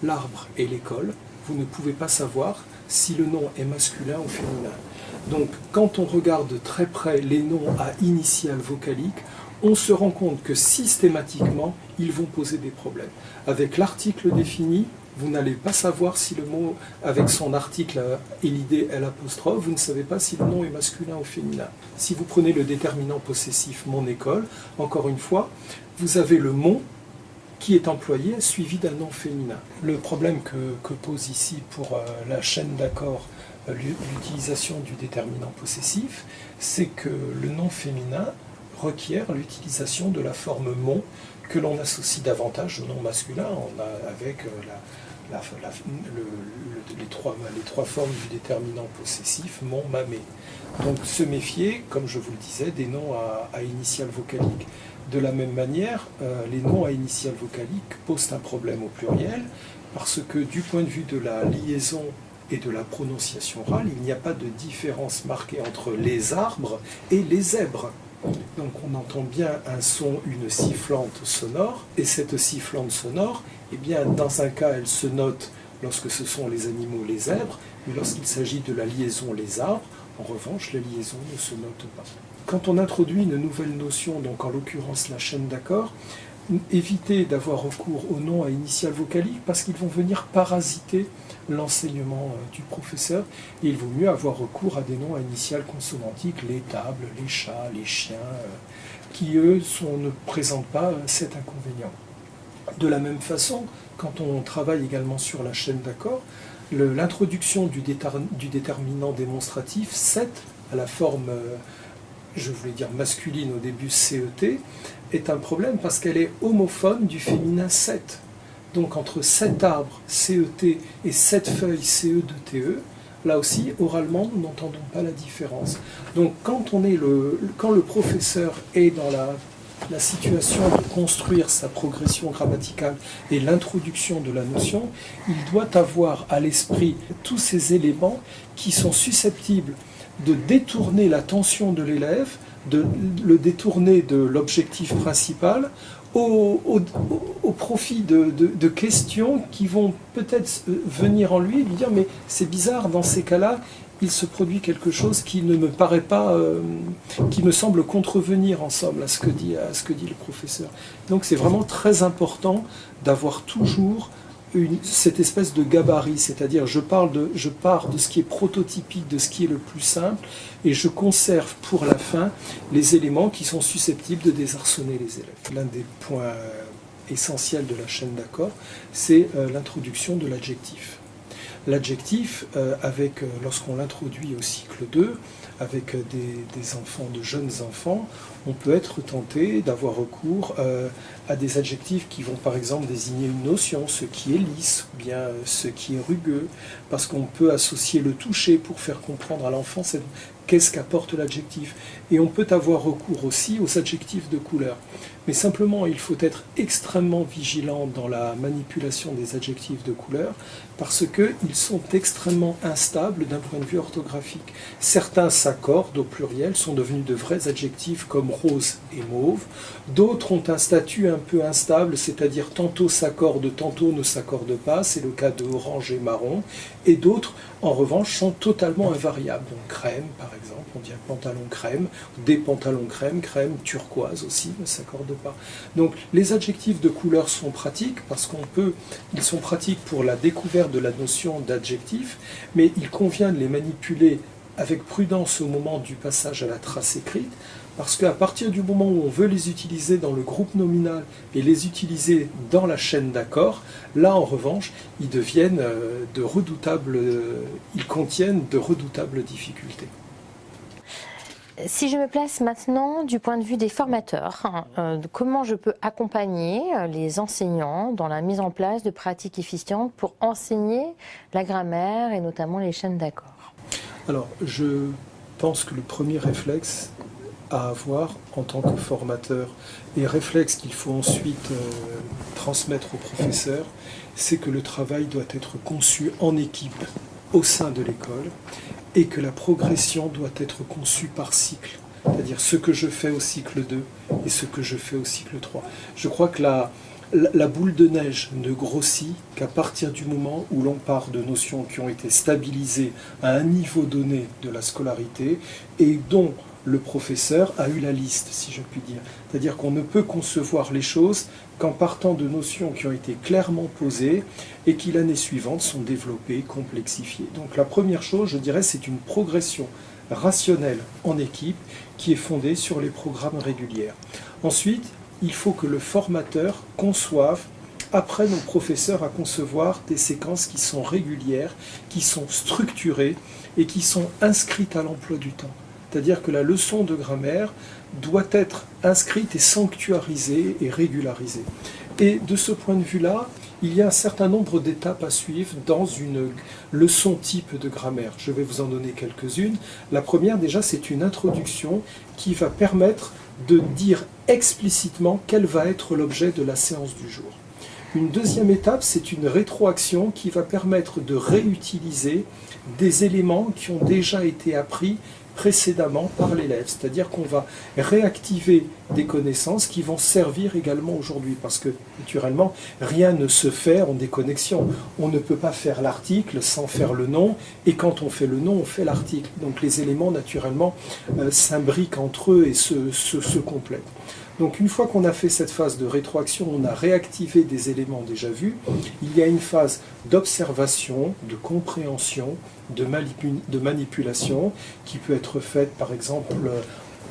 l'arbre et l'école, vous ne pouvez pas savoir si le nom est masculin ou féminin. Donc, quand on regarde de très près les noms à initiales vocaliques, on se rend compte que systématiquement, ils vont poser des problèmes. Avec l'article défini, vous n'allez pas savoir si le mot, avec son article et l'idée L', vous ne savez pas si le nom est masculin ou féminin. Si vous prenez le déterminant possessif mon école, encore une fois, vous avez le mon qui est employé suivi d'un nom féminin. Le problème que pose ici pour la chaîne d'accords l'utilisation du déterminant possessif, c'est que le nom féminin requiert l'utilisation de la forme mon que l'on associe davantage au nom masculin, avec les trois formes du déterminant possessif, mon, ma, mes. Donc se méfier, comme je vous le disais, des noms à initiale vocalique. De la même manière, les noms à initiale vocalique posent un problème au pluriel, parce que du point de vue de la liaison et de la prononciation orale, il n'y a pas de différence marquée entre les arbres et les zèbres. Donc on entend bien un son, une sifflante sonore, et cette sifflante sonore, eh bien, dans un cas, elle se note lorsque ce sont les animaux, les zèbres, mais lorsqu'il s'agit de la liaison, les arbres, en revanche, la liaison ne se note pas. Quand on introduit une nouvelle notion, donc en l'occurrence la chaîne d'accords, évitez d'avoir recours aux noms à initiale vocalique parce qu'ils vont venir parasiter l'enseignement du professeur, et il vaut mieux avoir recours à des noms à initiale consonantique, les tables, les chats, les chiens, qui eux ne présentent pas cet inconvénient. De la même façon, quand on travaille également sur la chaîne d'accords, l'introduction du déterminant démonstratif 7 à la forme, je voulais dire masculine au début, CET, est un problème parce qu'elle est homophone du féminin 7. Donc entre 7 arbres CET et 7 feuilles CE2TE, là aussi, oralement, nous n'entendons pas la différence. Donc quand le professeur est dans la situation de construire sa progression grammaticale et l'introduction de la notion, il doit avoir à l'esprit tous ces éléments qui sont susceptibles de détourner l'attention de l'élève, de le détourner de l'objectif principal au profit de questions qui vont peut-être venir en lui et lui dire mais c'est bizarre, dans ces cas-là, il se produit quelque chose qui ne me paraît pas, qui me semble contrevenir en somme à ce que dit le professeur. Donc c'est vraiment très important d'avoir toujours cette espèce de gabarit, c'est-à-dire je pars de ce qui est prototypique, de ce qui est le plus simple, et je conserve pour la fin les éléments qui sont susceptibles de désarçonner les élèves. L'un des points essentiels de la chaîne d'accords, c'est l'introduction de l'adjectif. L'adjectif, lorsqu'on l'introduit au cycle 2, avec des enfants, de jeunes enfants, on peut être tenté d'avoir recours à des adjectifs qui vont par exemple désigner une notion, ce qui est lisse, ou bien ce qui est rugueux, parce qu'on peut associer le toucher pour faire comprendre à l'enfant qu'est-ce qu'apporte l'adjectif. Et on peut avoir recours aussi aux adjectifs de couleur. Mais simplement, il faut être extrêmement vigilant dans la manipulation des adjectifs de couleur, parce qu'ils sont extrêmement instables d'un point de vue orthographique. Certains s'accordent au pluriel, sont devenus de vrais adjectifs comme rose et mauve. D'autres ont un statut un peu instable, c'est-à-dire tantôt s'accordent, tantôt ne s'accordent pas. C'est le cas de orange et marron. Et d'autres, en revanche, sont totalement invariables. Donc crème, par exemple, on dit un pantalon crème, des pantalons crème, crème turquoise aussi ne s'accordent pas. Donc les adjectifs de couleur sont pratiques parce ils sont pratiques pour la découverte de la notion d'adjectif, mais il convient de les manipuler avec prudence au moment du passage à la trace écrite, parce qu'à partir du moment où on veut les utiliser dans le groupe nominal et les utiliser dans la chaîne d'accords, là en revanche, ils contiennent de redoutables difficultés. Si je me place maintenant du point de vue des formateurs, comment je peux accompagner les enseignants dans la mise en place de pratiques efficientes pour enseigner la grammaire et notamment les chaînes d'accords? Alors, je pense que le premier réflexe à avoir en tant que formateur, et réflexe qu'il faut ensuite transmettre au professeur, c'est que le travail doit être conçu en équipe au sein de l'école, et que la progression doit être conçue par cycle, c'est-à-dire ce que je fais au cycle 2 et ce que je fais au cycle 3. Je crois que la boule de neige ne grossit qu'à partir du moment où l'on part de notions qui ont été stabilisées à un niveau donné de la scolarité et dont le professeur a eu la liste, si je puis dire. C'est-à-dire qu'on ne peut concevoir les choses qu'en partant de notions qui ont été clairement posées et qui l'année suivante sont développées, complexifiées. Donc la première chose, je dirais, c'est une progression rationnelle en équipe qui est fondée sur les programmes réguliers. Ensuite, il faut que le formateur conçoive, apprenne au professeur à concevoir des séquences qui sont régulières, qui sont structurées et qui sont inscrites à l'emploi du temps. C'est-à-dire que la leçon de grammaire doit être inscrite et sanctuarisée et régularisée. Et de ce point de vue-là, il y a un certain nombre d'étapes à suivre dans une leçon type de grammaire. Je vais vous en donner quelques-unes. La première, déjà, c'est une introduction qui va permettre de dire explicitement quel va être l'objet de la séance du jour. Une deuxième étape, c'est une rétroaction qui va permettre de réutiliser des éléments qui ont déjà été appris précédemment par l'élève. C'est-à-dire qu'on va réactiver des connaissances qui vont servir également aujourd'hui. Parce que, naturellement, rien ne se fait en déconnexion. On ne peut pas faire l'article sans faire le nom, et quand on fait le nom, on fait l'article. Donc les éléments, naturellement, s'imbriquent entre eux et se complètent. Donc une fois qu'on a fait cette phase de rétroaction, on a réactivé des éléments déjà vus, il y a une phase d'observation, de compréhension, de manipulation, qui peut être faite par exemple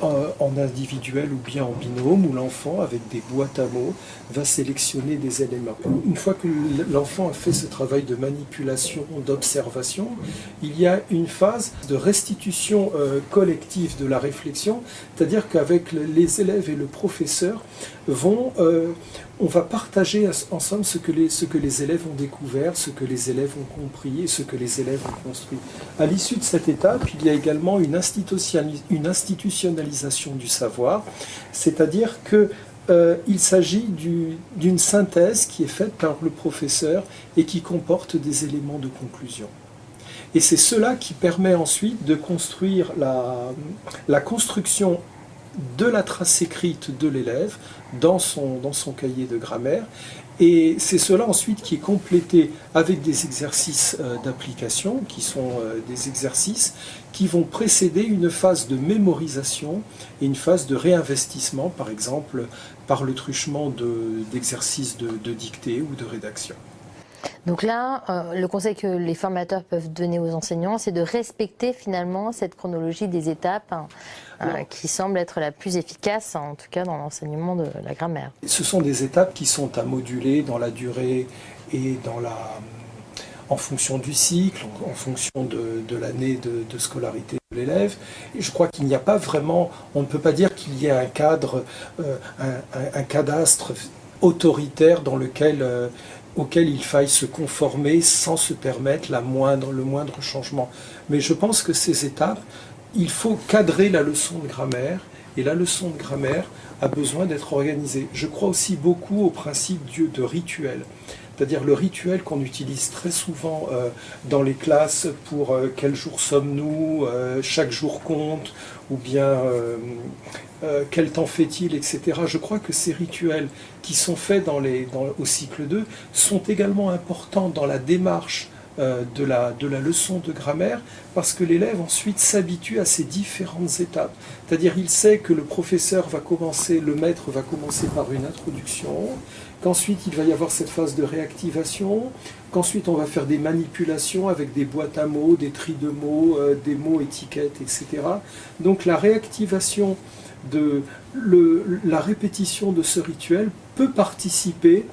en individuel ou bien en binôme, où l'enfant, avec des boîtes à mots, va sélectionner des éléments. Une fois que l'enfant a fait ce travail de manipulation, d'observation, il y a une phase de restitution collective de la réflexion, c'est-à-dire qu'avec les élèves et le professeur, on va partager ensemble ce que les élèves ont découvert, ce que les élèves ont compris et ce que les élèves ont construit. À l'issue de cette étape, il y a également une institutionnalisation du savoir, c'est-à-dire qu'il s'agit d'une synthèse qui est faite par le professeur et qui comporte des éléments de conclusion. Et c'est cela qui permet ensuite de construire la construction de la trace écrite de l'élève dans son cahier de grammaire. Et c'est cela ensuite qui est complété avec des exercices d'application, qui sont des exercices qui vont précéder une phase de mémorisation et une phase de réinvestissement, par exemple par le truchement d'exercices de dictée ou de rédaction. Donc là, le conseil que les formateurs peuvent donner aux enseignants, c'est de respecter finalement cette chronologie des étapes qui semble être la plus efficace, en tout cas dans l'enseignement de la grammaire. Ce sont des étapes qui sont à moduler dans la durée et en fonction du cycle, en fonction de l'année de scolarité de l'élève. Je crois qu'il n'y a pas vraiment, on ne peut pas dire qu'il y ait un cadre, un cadastre autoritaire auquel il faille se conformer sans se permettre le moindre changement. Mais je pense que ces étapes, il faut cadrer la leçon de grammaire, et la leçon de grammaire a besoin d'être organisée. Je crois aussi beaucoup au principe de rituel. C'est-à-dire le rituel qu'on utilise très souvent dans les classes pour quel jour sommes-nous, chaque jour compte, ou bien quel temps fait-il, etc. Je crois que ces rituels qui sont faits au cycle 2 sont également importants dans la démarche de la leçon de grammaire, parce que l'élève ensuite s'habitue à ces différentes étapes. C'est-à-dire il sait que le maître va commencer par une introduction, qu'ensuite il va y avoir cette phase de réactivation, qu'ensuite on va faire des manipulations avec des boîtes à mots, des tris de mots, des mots étiquettes, etc. Donc la réactivation la répétition de ce rituel peut participer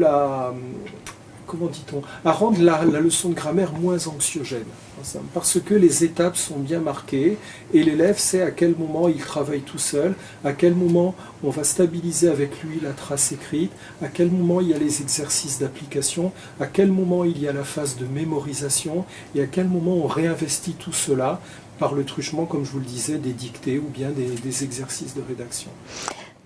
à rendre la leçon de grammaire moins anxiogène. Parce que les étapes sont bien marquées et l'élève sait à quel moment il travaille tout seul, à quel moment on va stabiliser avec lui la trace écrite, à quel moment il y a les exercices d'application, à quel moment il y a la phase de mémorisation et à quel moment on réinvestit tout cela par le truchement, comme je vous le disais, des dictées ou bien des exercices de rédaction.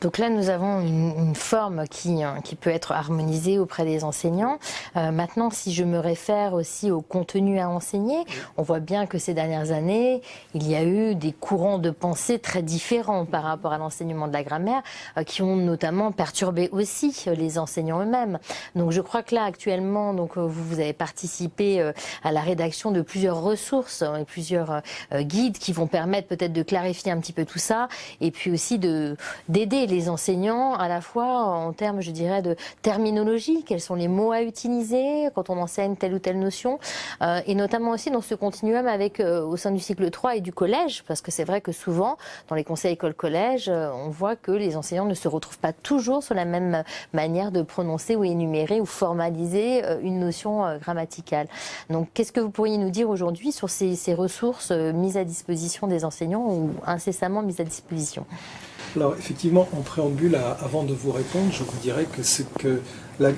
Donc là, nous avons une forme qui peut être harmonisée auprès des enseignants. Maintenant, si je me réfère aussi au contenu à enseigner, on voit bien que ces dernières années, il y a eu des courants de pensée très différents par rapport à l'enseignement de la grammaire, qui ont notamment perturbé aussi les enseignants eux-mêmes. Donc je crois que là, actuellement, vous avez participé à la rédaction de plusieurs ressources et plusieurs guides qui vont permettre peut-être de clarifier un petit peu tout ça, et puis aussi d'aider les enseignants, à la fois en termes, je dirais, de terminologie, quels sont les mots à utiliser quand on enseigne telle ou telle notion, et notamment aussi dans ce continuum avec, au sein du cycle 3 et du collège, parce que c'est vrai que souvent, dans les conseils école-collège, on voit que les enseignants ne se retrouvent pas toujours sur la même manière de prononcer ou énumérer ou formaliser une notion grammaticale. Donc, qu'est-ce que vous pourriez nous dire aujourd'hui sur ces ressources mises à disposition des enseignants ou incessamment mises à disposition? Alors effectivement, en préambule, avant de vous répondre, je vous dirais que ce que la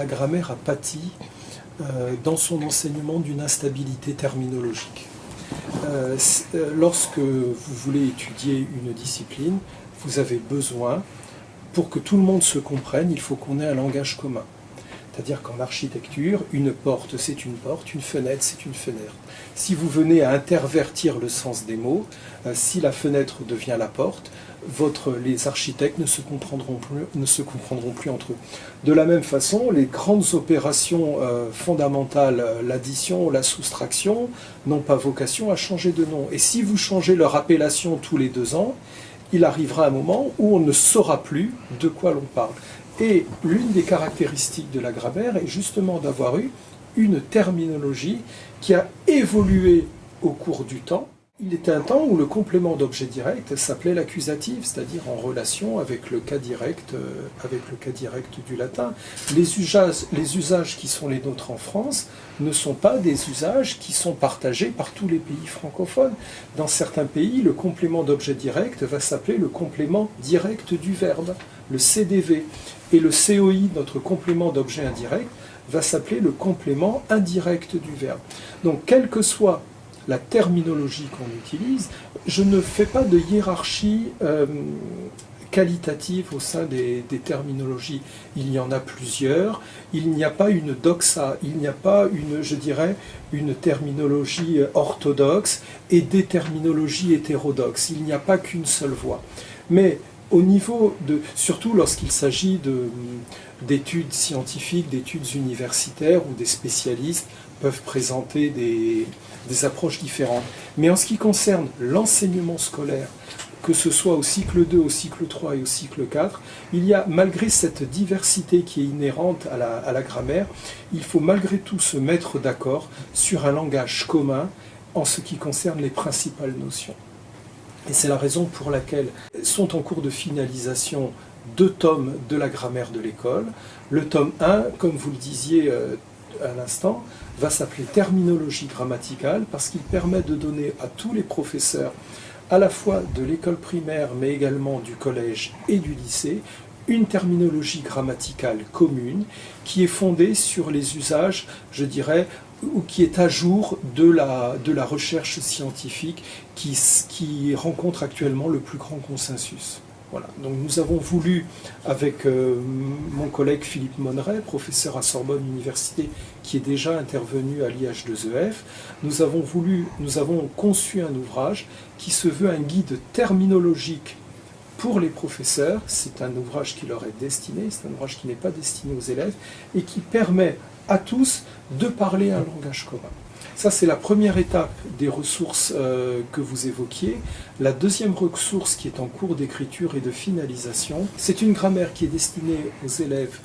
grammaire a pâti dans son enseignement d'une instabilité terminologique. Lorsque vous voulez étudier une discipline, vous avez besoin, pour que tout le monde se comprenne, il faut qu'on ait un langage commun. C'est-à-dire qu'en architecture, une porte, c'est une porte, une fenêtre, c'est une fenêtre. Si vous venez à intervertir le sens des mots, si la fenêtre devient la porte, les architectes ne se comprendront plus entre eux. De la même façon, les grandes opérations fondamentales, l'addition, la soustraction, n'ont pas vocation à changer de nom. Et si vous changez leur appellation tous les 2 ans, il arrivera un moment où on ne saura plus de quoi l'on parle. Et l'une des caractéristiques de la grammaire est justement d'avoir eu une terminologie qui a évolué au cours du temps. Il était un temps où le complément d'objet direct s'appelait l'accusatif, c'est-à-dire en relation avec le cas direct du latin. Les usages qui sont les nôtres en France ne sont pas des usages qui sont partagés par tous les pays francophones. Dans certains pays, le complément d'objet direct va s'appeler le complément direct du verbe, le CDV. Et le COI, notre complément d'objet indirect, va s'appeler le complément indirect du verbe. Donc, quelle que soit la terminologie qu'on utilise, je ne fais pas de hiérarchie qualitative au sein des terminologies. Il y en a plusieurs. Il n'y a pas une doxa, il n'y a pas une terminologie orthodoxe et des terminologies hétérodoxes. Il n'y a pas qu'une seule voie. Mais au niveau surtout lorsqu'il s'agit d'études scientifiques, d'études universitaires où des spécialistes peuvent présenter des approches différentes. Mais en ce qui concerne l'enseignement scolaire, que ce soit au cycle 2, au cycle 3 et au cycle 4, il y a, malgré cette diversité qui est inhérente à la grammaire, il faut malgré tout se mettre d'accord sur un langage commun en ce qui concerne les principales notions. Et c'est la raison pour laquelle sont en cours de finalisation 2 tomes de la grammaire de l'école. Le tome 1, comme vous le disiez à l'instant, va s'appeler terminologie grammaticale parce qu'il permet de donner à tous les professeurs, à la fois de l'école primaire mais également du collège et du lycée, une terminologie grammaticale commune qui est fondée sur les usages, je dirais, ou qui est à jour de la recherche scientifique qui rencontre actuellement le plus grand consensus. Voilà. Donc nous avons voulu, avec mon collègue Philippe Monneret, professeur à Sorbonne Université, qui est déjà intervenu à l'IH2EF, nous avons conçu un ouvrage qui se veut un guide terminologique pour les professeurs. C'est un ouvrage qui leur est destiné, c'est un ouvrage qui n'est pas destiné aux élèves, et qui permet à tous de parler un langage commun. Ça, c'est la première étape des ressources que vous évoquiez. La deuxième ressource qui est en cours d'écriture et de finalisation, c'est une grammaire qui est destinée aux élèves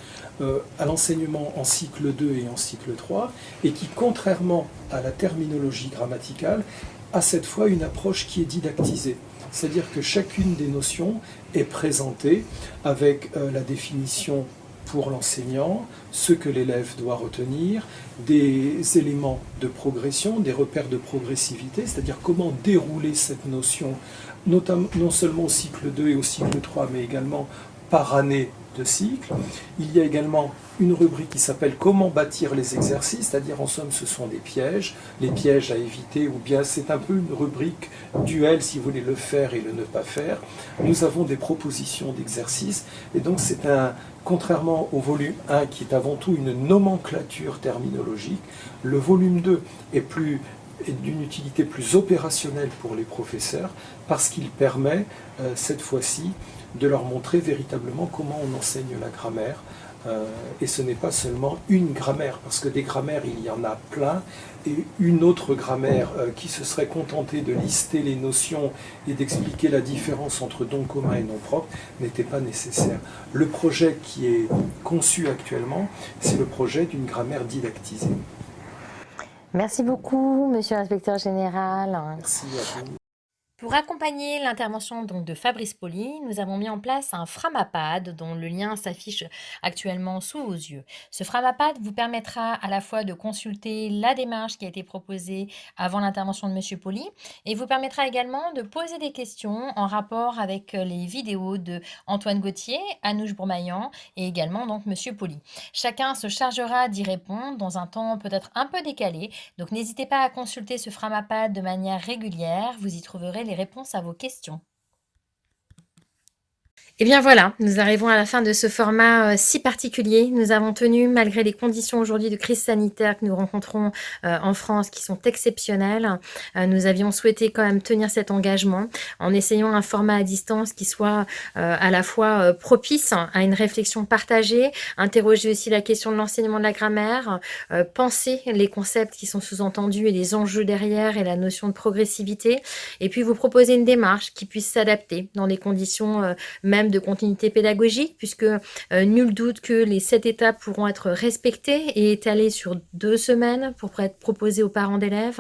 à l'enseignement en cycle 2 et en cycle 3, et qui, contrairement à la terminologie grammaticale, a cette fois une approche qui est didactisée. C'est-à-dire que chacune des notions est présentée avec la définition pour l'enseignant, ce que l'élève doit retenir, des éléments de progression, des repères de progressivité, c'est-à-dire comment dérouler cette notion, notamment, non seulement au cycle 2 et au cycle 3, mais également par année de cycle. Il y a également une rubrique qui s'appelle « Comment bâtir les exercices », c'est-à-dire en somme ce sont des pièges, les pièges à éviter, ou bien c'est un peu une rubrique duel si vous voulez le faire et le ne pas faire. Nous avons des propositions d'exercices, et donc c'est contrairement au volume 1 qui est avant tout une nomenclature terminologique, le volume 2 est d'une utilité plus opérationnelle pour les professeurs parce qu'il permet cette fois-ci de leur montrer véritablement comment on enseigne la grammaire Et ce n'est pas seulement une grammaire, parce que des grammaires, il y en a plein, et une autre grammaire qui se serait contentée de lister les notions et d'expliquer la différence entre nom commun et nom propre n'était pas nécessaire. Le projet qui est conçu actuellement, c'est le projet d'une grammaire didactisée. Merci beaucoup, monsieur l'inspecteur général. Merci à vous. Pour accompagner l'intervention donc de Fabrice Poli, nous avons mis en place un Framapad dont le lien s'affiche actuellement sous vos yeux. Ce Framapad vous permettra à la fois de consulter la démarche qui a été proposée avant l'intervention de Monsieur Poli et vous permettra également de poser des questions en rapport avec les vidéos de Antoine Gauthier, Anouche Bourmaillan et également donc Monsieur Poli. Chacun se chargera d'y répondre dans un temps peut-être un peu décalé, donc n'hésitez pas à consulter ce Framapad de manière régulière, vous y trouverez les réponses à vos questions. Et bien voilà, nous arrivons à la fin de ce format si particulier. Nous avons tenu, malgré les conditions aujourd'hui de crise sanitaire que nous rencontrons en France, qui sont exceptionnelles, nous avions souhaité quand même tenir cet engagement en essayant un format à distance qui soit à la fois propice à une réflexion partagée, interroger aussi la question de l'enseignement de la grammaire, penser les concepts qui sont sous-entendus et les enjeux derrière et la notion de progressivité, et puis vous proposer une démarche qui puisse s'adapter dans les conditions même de continuité pédagogique, puisque nul doute que les 7 étapes pourront être respectées et étalées sur 2 semaines pour être proposées aux parents d'élèves,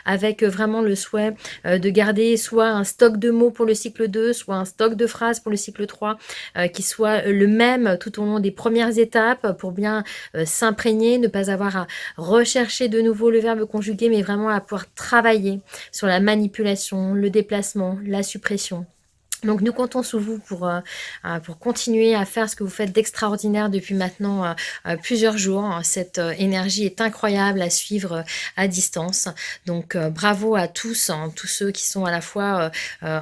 avec vraiment le souhait de garder soit un stock de mots pour le cycle 2, soit un stock de phrases pour le cycle 3, qui soit le même tout au long des premières étapes pour bien s'imprégner, ne pas avoir à rechercher de nouveau le verbe conjugué, mais vraiment à pouvoir travailler sur la manipulation, le déplacement, la suppression. Donc nous comptons sur vous pour continuer à faire ce que vous faites d'extraordinaire depuis maintenant plusieurs jours. Cette énergie est incroyable à suivre à distance. Donc bravo à tous, hein, tous ceux qui sont à la fois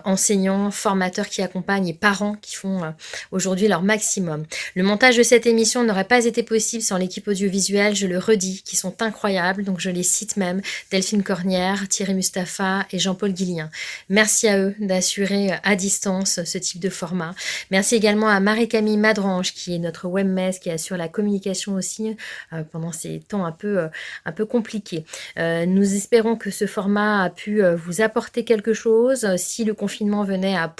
enseignants, formateurs qui accompagnent et parents qui font aujourd'hui leur maximum. Le montage de cette émission n'aurait pas été possible sans l'équipe audiovisuelle, je le redis, qui sont incroyables. Donc je les cite même, Delphine Cornière, Thierry Mustapha et Jean-Paul Guillien. Merci à eux d'assurer à distance ce type de format. Merci également à Marie-Camille Madrange qui est notre webmess, qui assure la communication aussi pendant ces temps un peu compliqués. Nous espérons que ce format a pu vous apporter quelque chose. Si le confinement venait à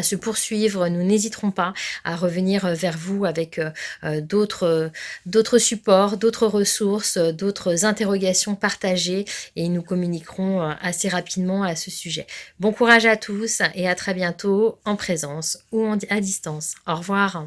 se poursuivre, nous n'hésiterons pas à revenir vers vous avec d'autres supports, d'autres ressources, d'autres interrogations partagées et nous communiquerons assez rapidement à ce sujet. Bon courage à tous et à très bientôt en présence ou à distance. Au revoir.